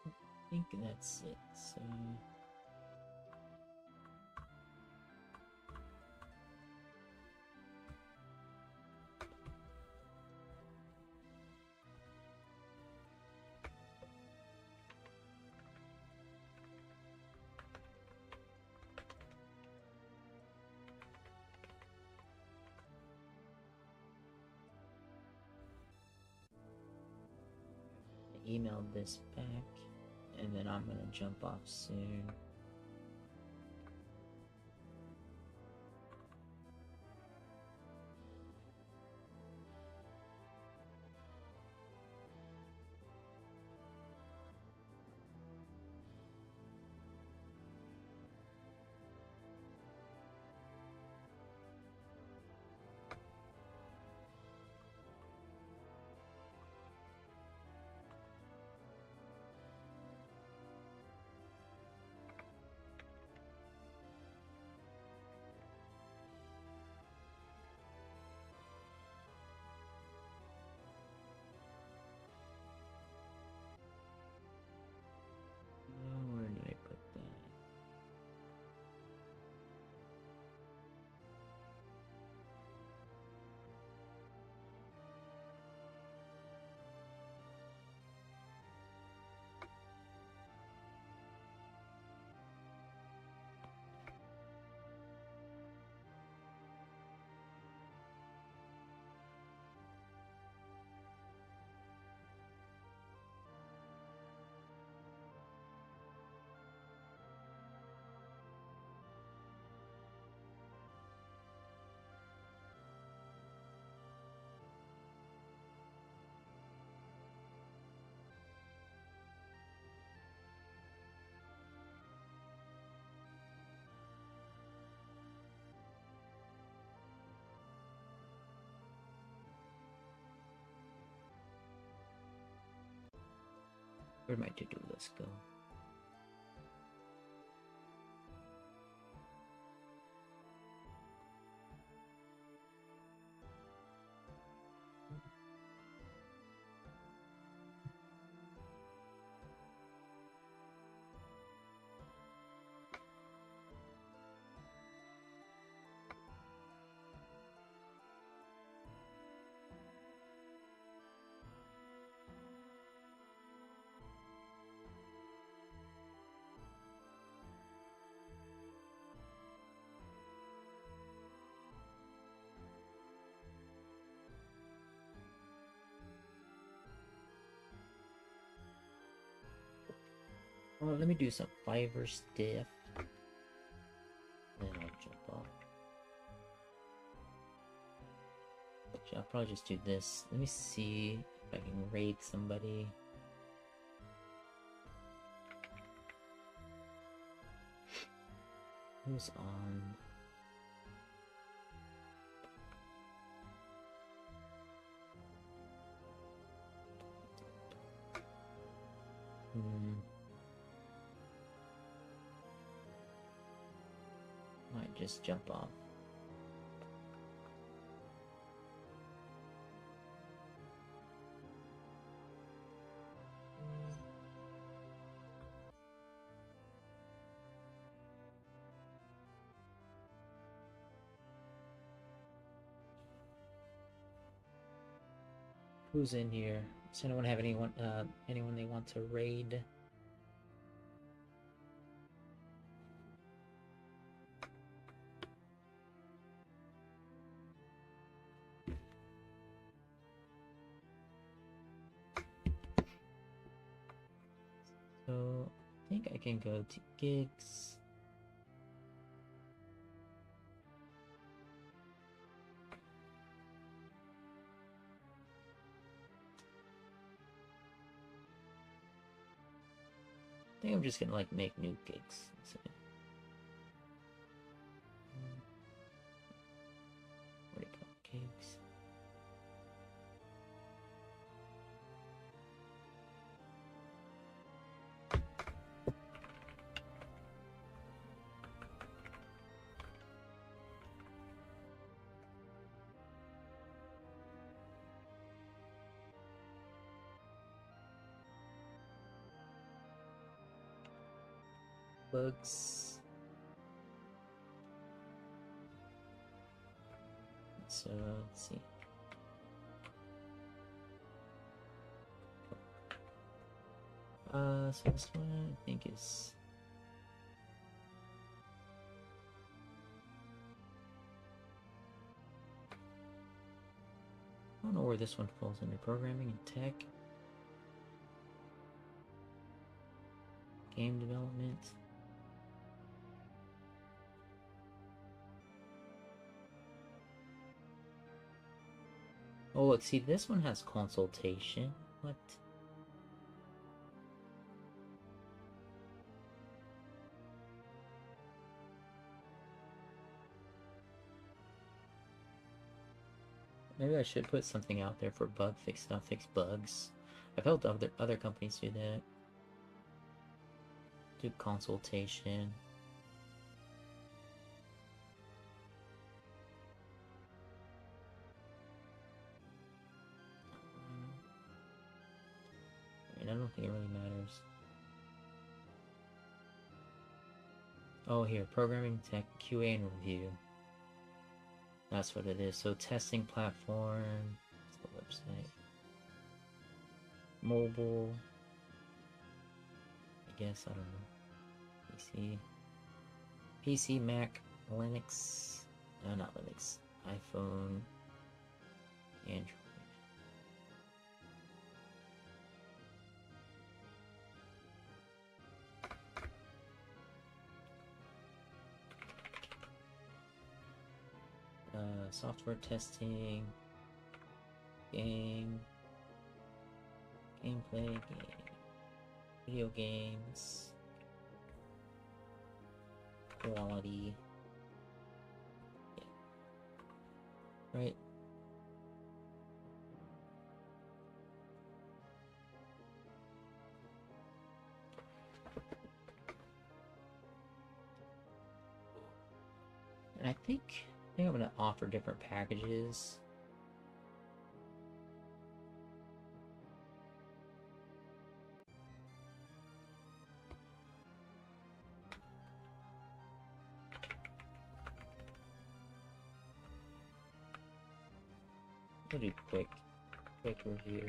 Speaker 3: I think that's it. So I emailed this back, and then I'm gonna jump off soon.
Speaker 2: Where'd my to-do list go? Well, let me do some fiber stiff. Then I'll jump off. Actually, I'll probably just do this. Let me see if I can raid somebody. Who's on? Might just jump off. Who's in here? Does anyone have anyone they want to raid? So I think I can go to gigs. I think I'm just gonna like make new gigs. So, what do you call it? Gigs? Bugs. So let's see. So this one I think is I don't know where this one falls under programming and tech. Game development. Oh look, see this one has consultation. What? Maybe I should put something out there for bug fix stuff, fix bugs. I've helped other companies do that. Do consultation. I don't think it really matters. Oh, here, programming tech, QA and review. That's what it is. So testing platform, that's the website. Mobile, I guess, I don't know. PC, Mac, Linux, not Linux, iPhone, Android. Software testing, gameplay, video games, quality, yeah. Right?
Speaker 3: And I think I'm gonna offer different packages. We'll do quick review.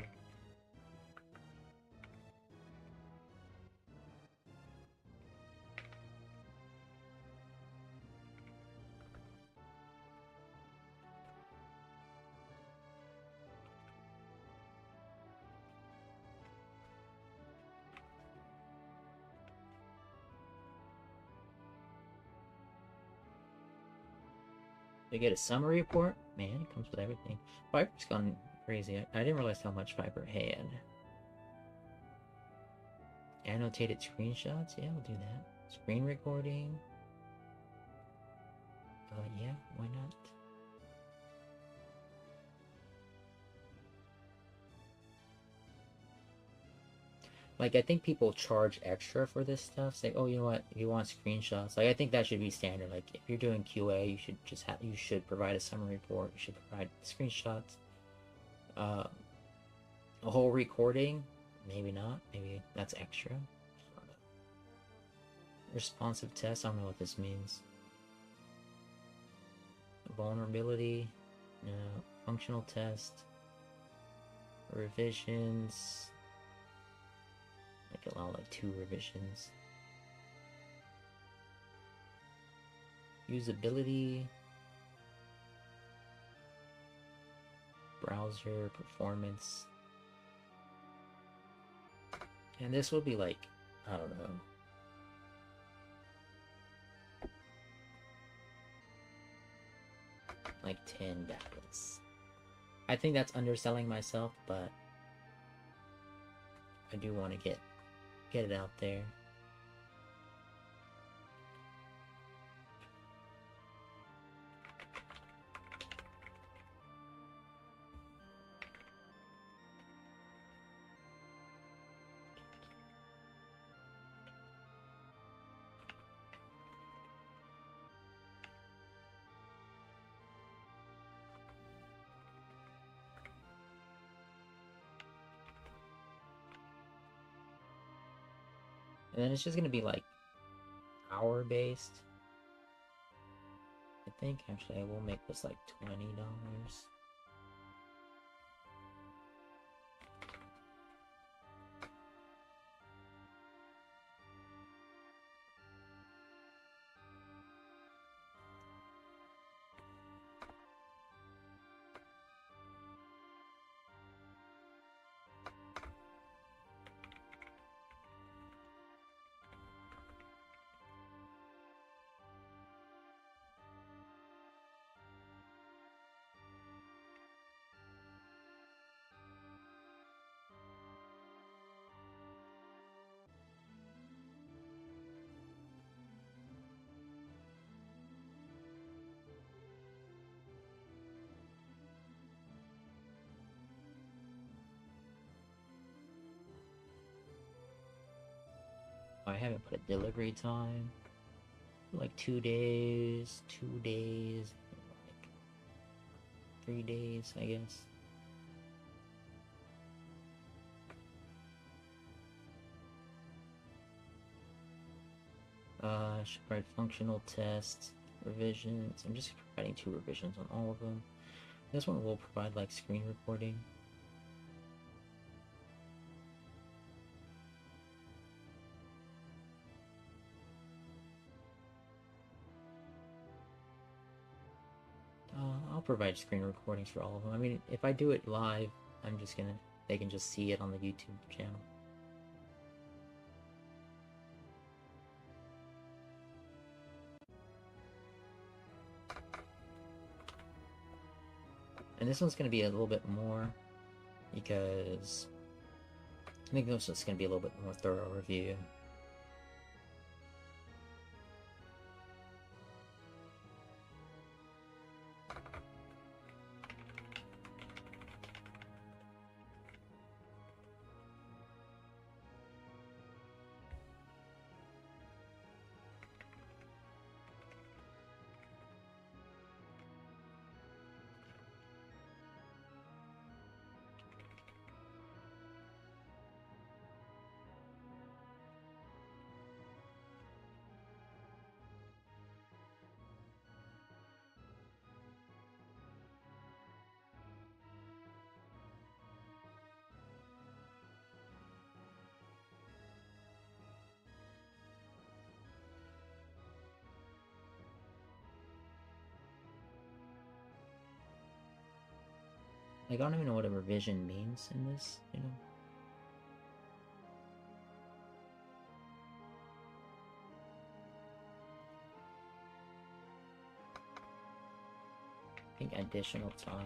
Speaker 3: We get a summary report. Man, it comes with everything. Viper's gone crazy. I didn't realize how much Viper had. Annotated screenshots. Yeah, we'll do that. Screen recording. Yeah, why not? Like, I think people charge extra for this stuff. Say, oh, you know what? If you want screenshots, like, I think that should be standard. Like, if you're doing QA, you should provide a summary report. You should provide screenshots. A whole recording, maybe not. Maybe that's extra. Responsive test. I don't know what this means. Vulnerability. No. Functional test. Revisions. I could allow like 2 revisions. Usability. Browser performance. And this will be like, I don't know. Like 10 ballots. I think that's underselling myself, but I do want to get it out there. And then it's just gonna be like hour based. I think actually I will make this like $20. I haven't put a delivery time. Like 2 days, like 3 days, I guess. Should provide functional tests, revisions. I'm just providing 2 revisions on all of them. This one will provide like screen recording. I'll provide screen recordings for all of them. I mean, if I do it live, they can just see it on the YouTube channel. And this one's going to be a little bit more, because I think this one's going to be a little bit more thorough review. Like, I don't even know what a revision means in this, you know? I think additional time.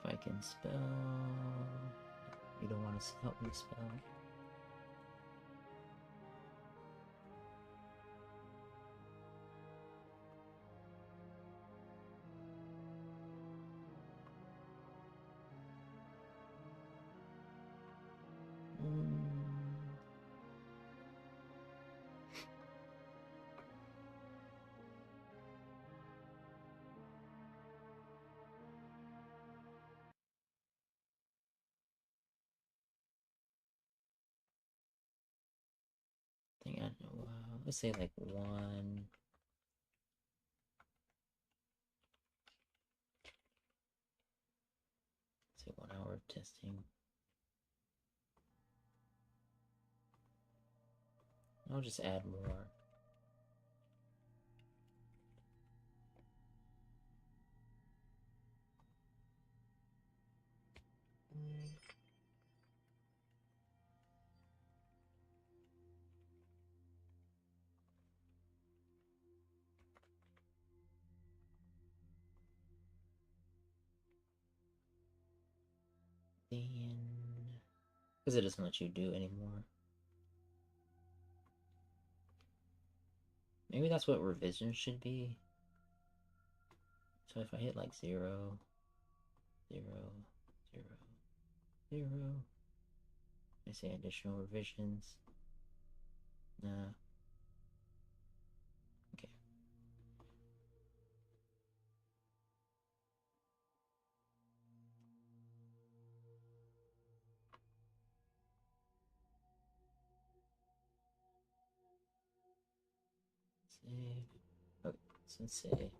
Speaker 3: If I can spell... You don't want to help me spell. I think I know. Let's say like 1. Let's say 1 hour of testing. I'll just add more. Then, because it doesn't let you do anymore. Maybe that's what revision should be. So if I hit like 0, 0, 0, 0, I say additional revisions. Nah. Okay. Save. Okay, so let's say.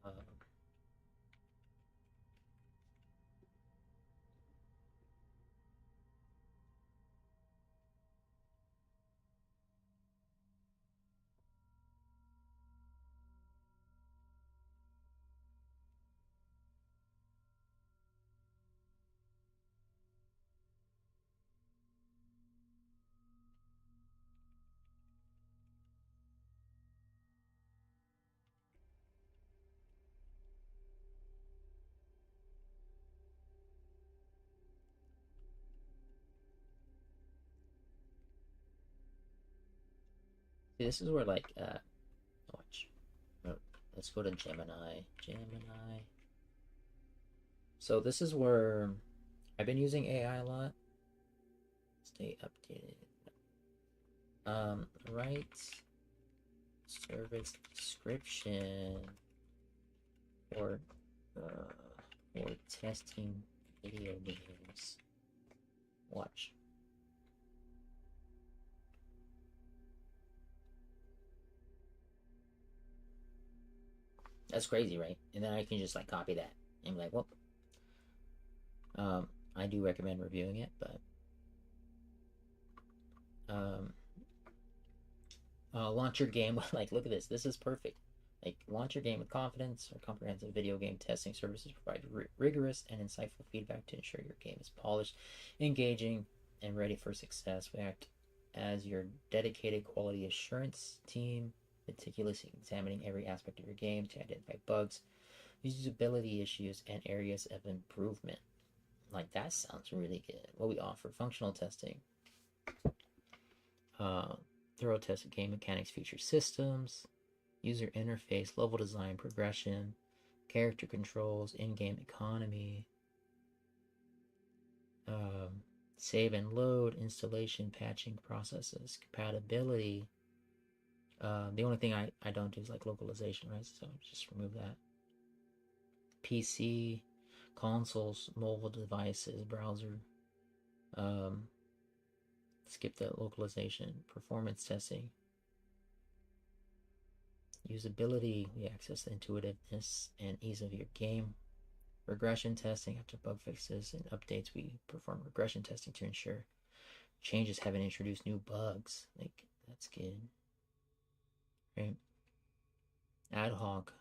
Speaker 3: Uh, See, this is where like watch. Let's go to Gemini. Gemini. So this is where I've been using AI a lot. Stay updated. Write service description for testing video games. Watch. That's crazy, right? And then I can just like copy that and be like, well, I do recommend reviewing it, but launch your game with, like, look at this. This is perfect. Like, launch your game with confidence. Our comprehensive video game testing services provide rigorous and insightful feedback to ensure your game is polished, engaging, and ready for success. We act as your dedicated quality assurance team, meticulously examining every aspect of your game to identify bugs, usability issues, and areas of improvement. Like, that sounds really good. What we offer: functional testing, thorough test of game mechanics, feature systems, user interface, level design, progression, character controls, in-game economy, save and load, installation, patching processes, compatibility. The only thing I don't do is like localization, right? So just remove that. PC, consoles, mobile devices, browser. Skip the localization. Performance testing. Usability, we access the intuitiveness and ease of your game. Regression testing, after bug fixes and updates, we perform regression testing to ensure changes haven't introduced new bugs. Like, that's good. Right? Ad hoc.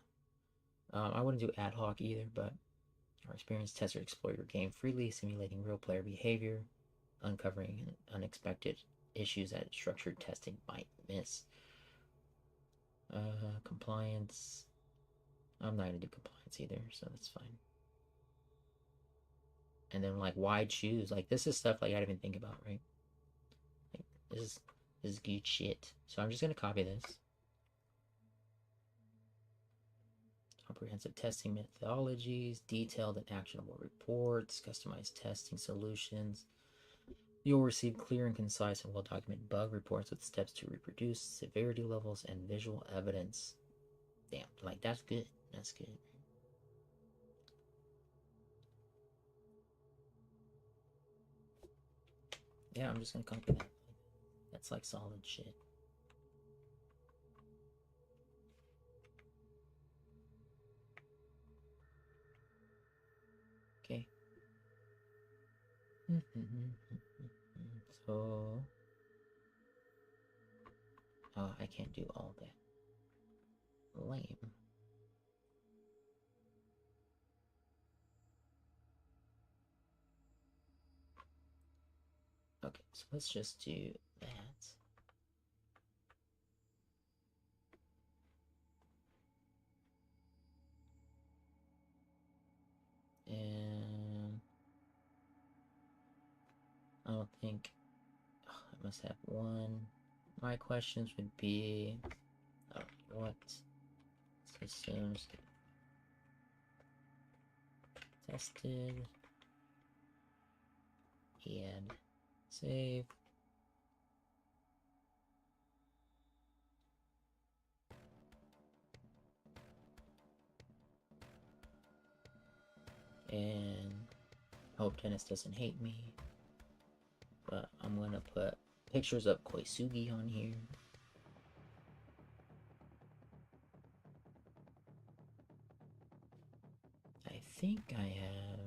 Speaker 3: I wouldn't do ad hoc either, but our experienced testers explore your game freely, simulating real player behavior, uncovering unexpected issues that structured testing might miss. Compliance. I'm not gonna do compliance either, so that's fine. And then like, why choose? Like, this is stuff like I didn't even think about, right? Like, this is good shit. So I'm just gonna copy this. Comprehensive testing methodologies, detailed and actionable reports, customized testing solutions. You'll receive clear and concise and well-documented bug reports with steps to reproduce, severity levels, and visual evidence. Damn, like, that's good. That's good. Yeah, I'm just gonna copy that. That's like solid shit. Okay. So, I can't do all that. Lame. Okay, so let's just do that. And I don't think I must have one. My questions would be, what systems tested and save. And hope Dennis doesn't hate me, but I'm gonna put pictures of Koitsugi on here. I think I have.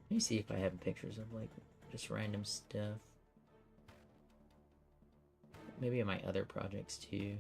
Speaker 3: Let me see if I have pictures of like just random stuff. Maybe in my other projects too.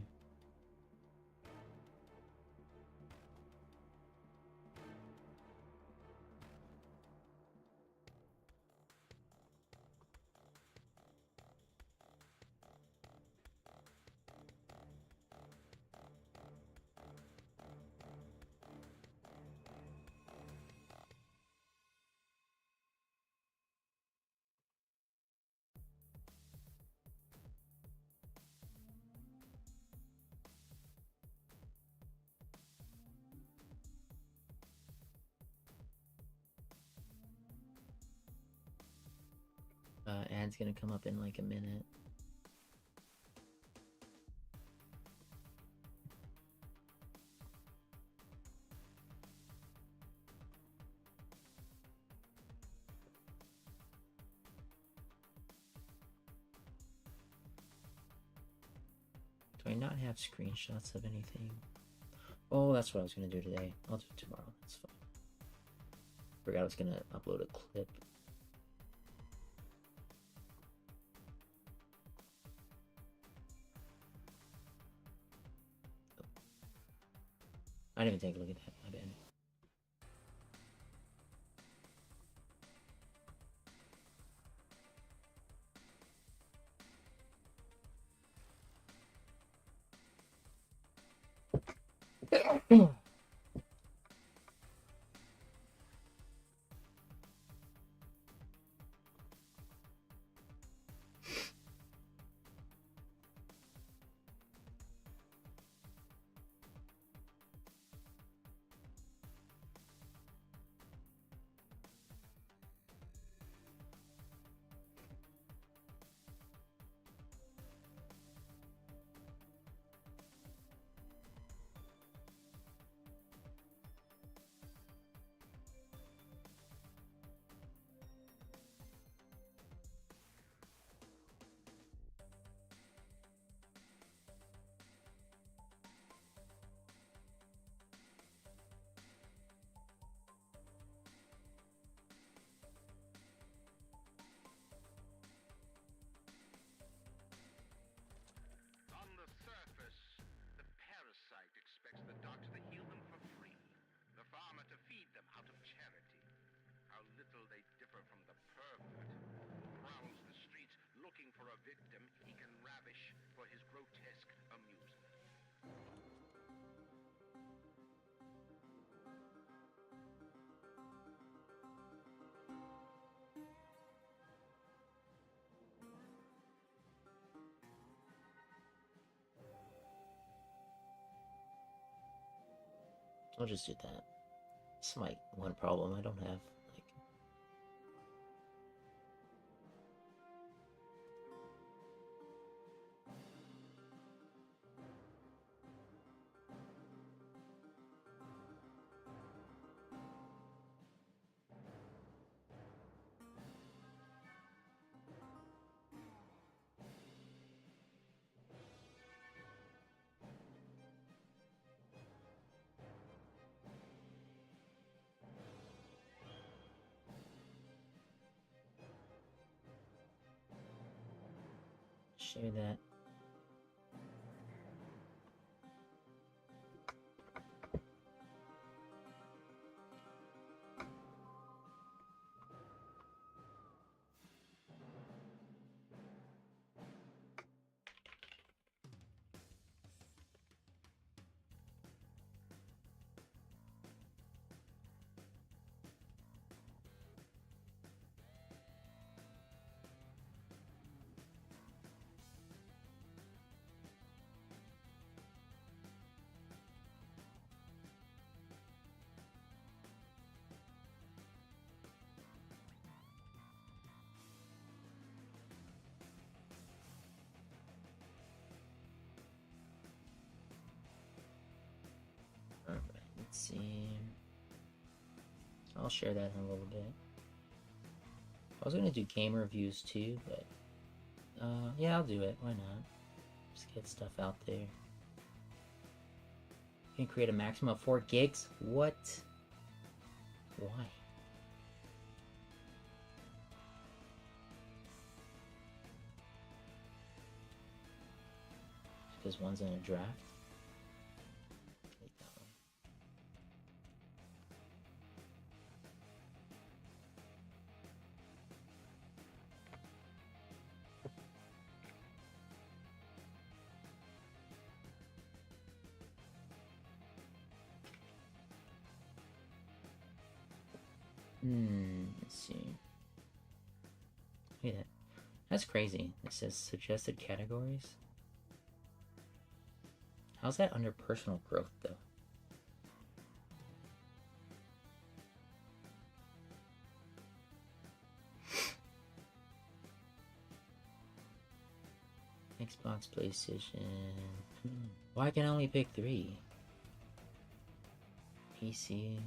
Speaker 3: Ad's gonna come up in like a minute. Do I not have screenshots of anything? Oh, that's what I was gonna do today. I'll do it tomorrow. That's fine. Forgot I was gonna upload a clip. I didn't even take a look at that. My bad.
Speaker 1: On the surface, the parasite expects the doctor to heal them for free, the farmer to feed them out of charity. How little they differ from the pervert who prowls the streets looking for a victim he can ravish for his grotesque amusement.
Speaker 3: I'll just do that. It's my one problem. I don't have like. Share that. Alright, let's see. I'll share that in a little bit. I was gonna do game reviews too, but yeah, I'll do it. Why not? Just get stuff out there. You can create a maximum of 4 gigs? What? Why? Because one's in a draft? Take that one. Let's see. Look at that. That's crazy. It says suggested categories. How's that under personal growth, though? Xbox, PlayStation. Why can I only pick 3? PC.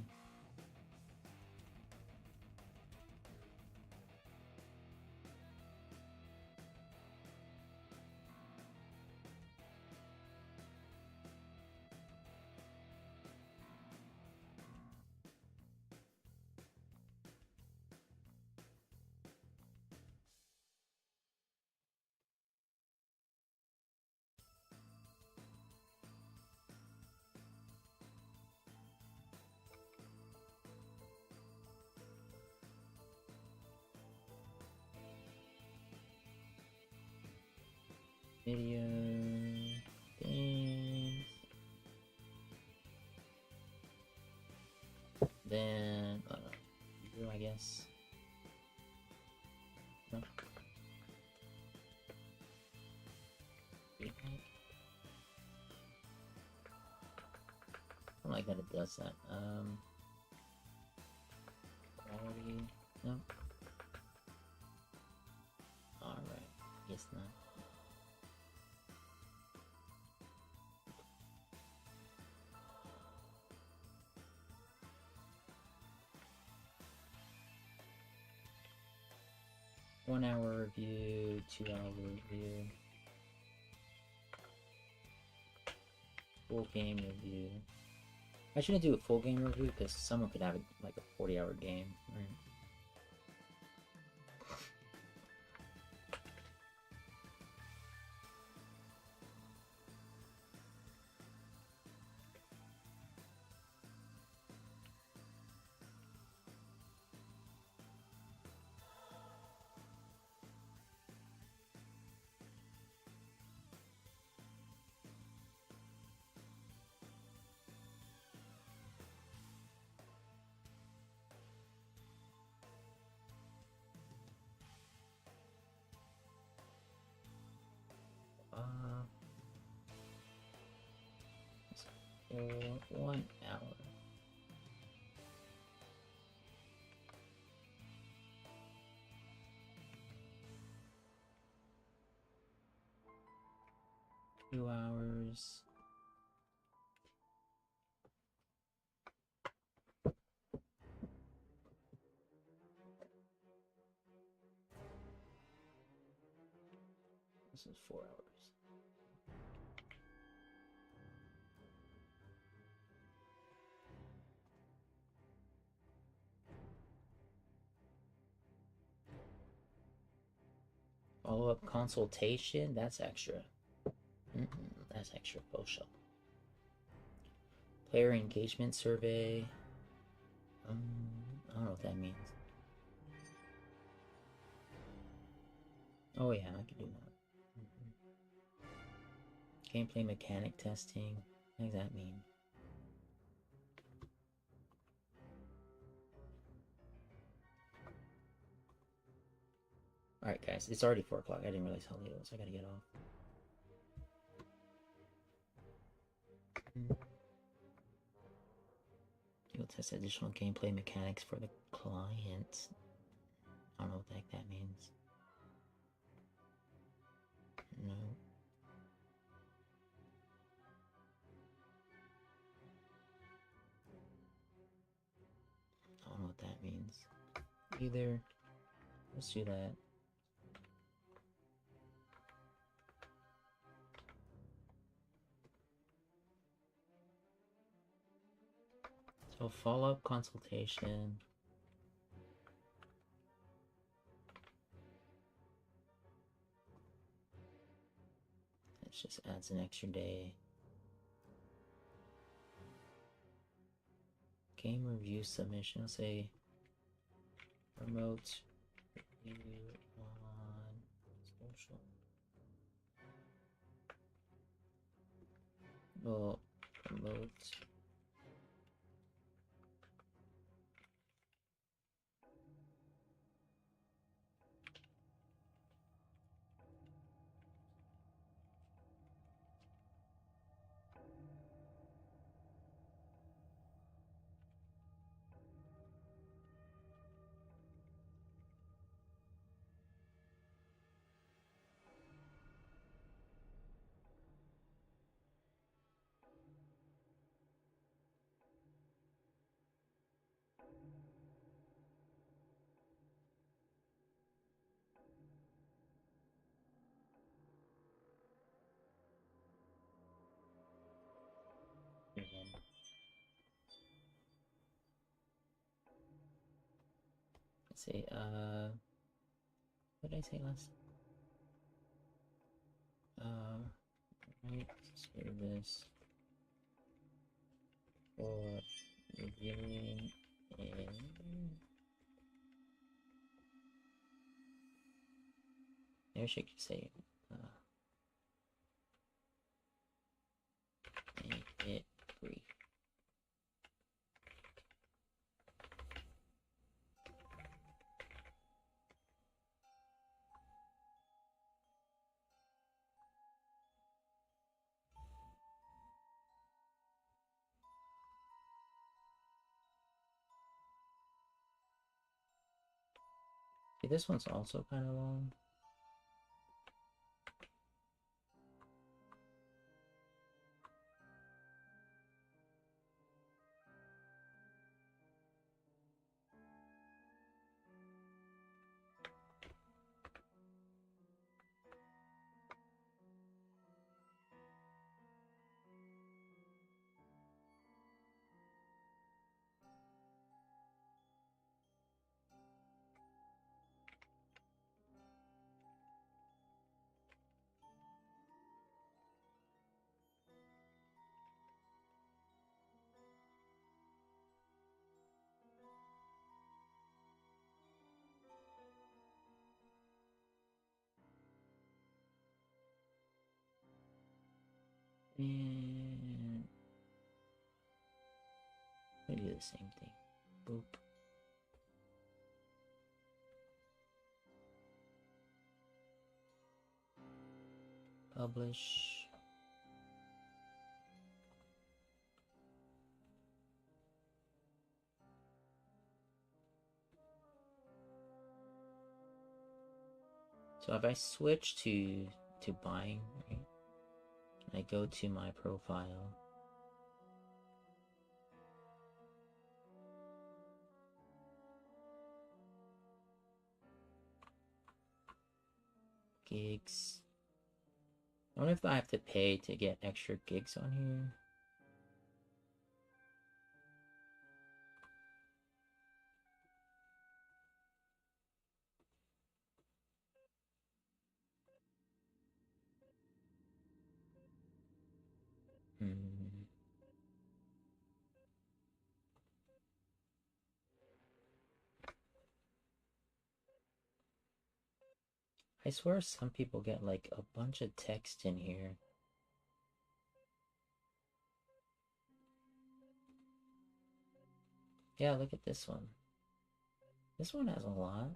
Speaker 2: Video games. Then review, I guess. No. Remake. I don't like that it does that. Quality. No. Alright. Guess not. One-hour review, 2-hour review, full game review. I shouldn't do a full game review because someone could have like a 40-hour game, right? So 1 hour. Two hours. This is 4 hours. Follow-up consultation? That's extra. That's extra bullshit. Player engagement survey. I don't know what that means. Oh yeah, I can do that. Gameplay mechanic testing. What does that mean? Alright guys, it's already 4 o'clock. I didn't realize how late it was. I gotta get off. You'll test additional gameplay mechanics for the client. I don't know what the heck that means. No. I don't know what that means. Either. Let's do that. So follow-up consultation. It just adds an extra day. Game review submission. I'll say remote review on social. Well, promote. Let's see, what did I say last? Right service for reviewing and maybe I should say See, this one's also kind of long. And I do the same thing. Boop. Publish. So if I switch to buying, right? I go to my profile. Gigs. I wonder if I have to pay to get extra gigs on here. I swear some people get like a bunch of text in here. Yeah, look at this one. This one has a lot.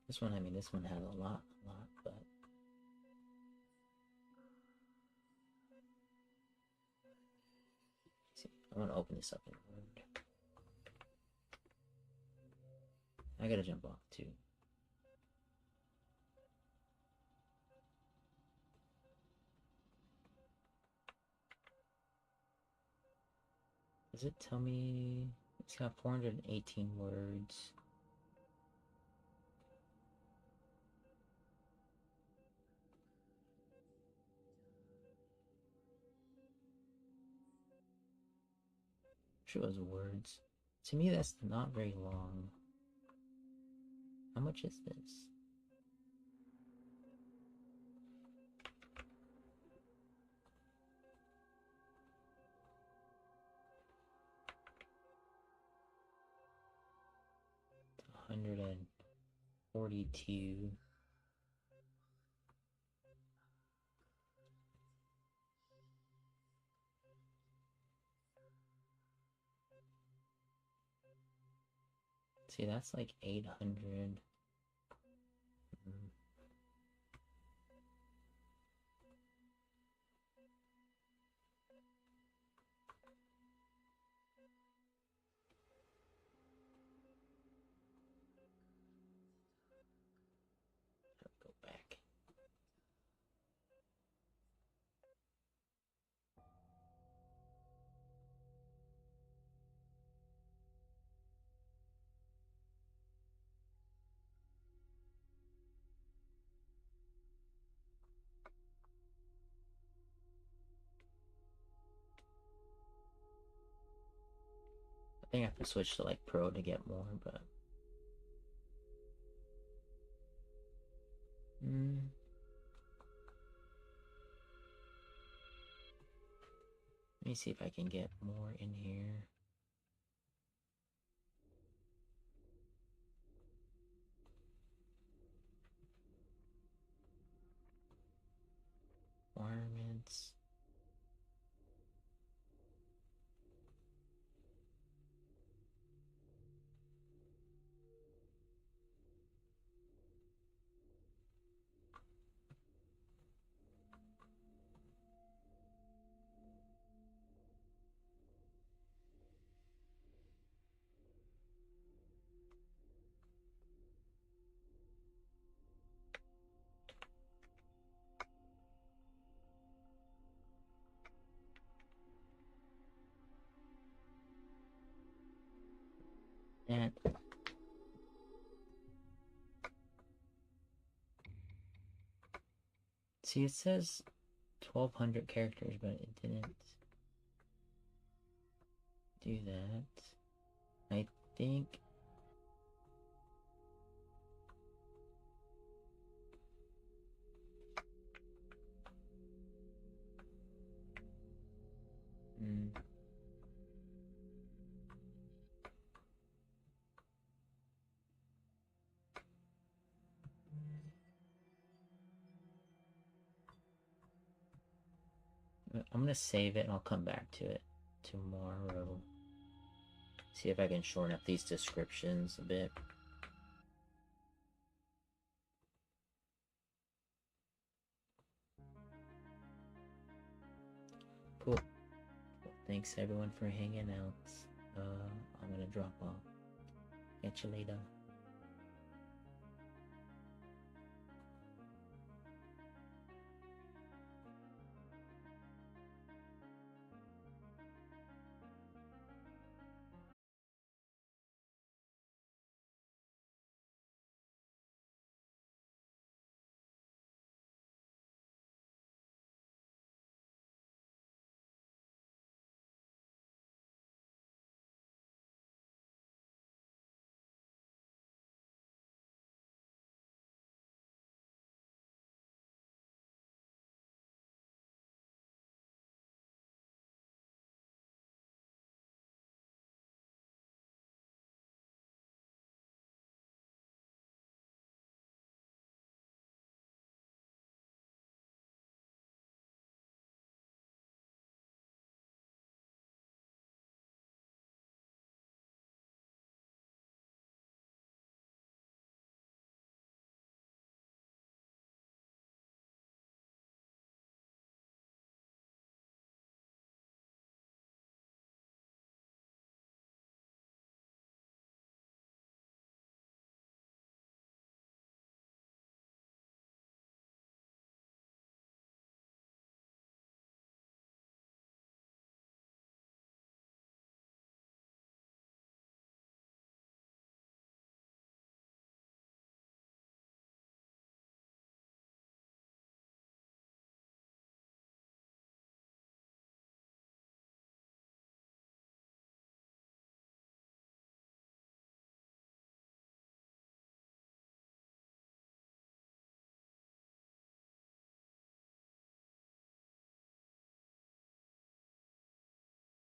Speaker 2: This one, I mean, this one has a lot, but... See, I want to open this up in Word. I gotta jump off too. Does it tell me it's got 418 words? Sure, it was words. To me, that's not very long. How much is this? It's 142. See, that's like 800. Go back. I think I have to switch to like Pro to get more, but let me see if I can get more in here. Requirements. And see, it says 1,200 characters, but it didn't do that. I think. I'm gonna save it and I'll come back to it tomorrow. See if I can shorten up these descriptions a bit. Cool. Well, thanks everyone for hanging out. I'm gonna drop off. Catch you later.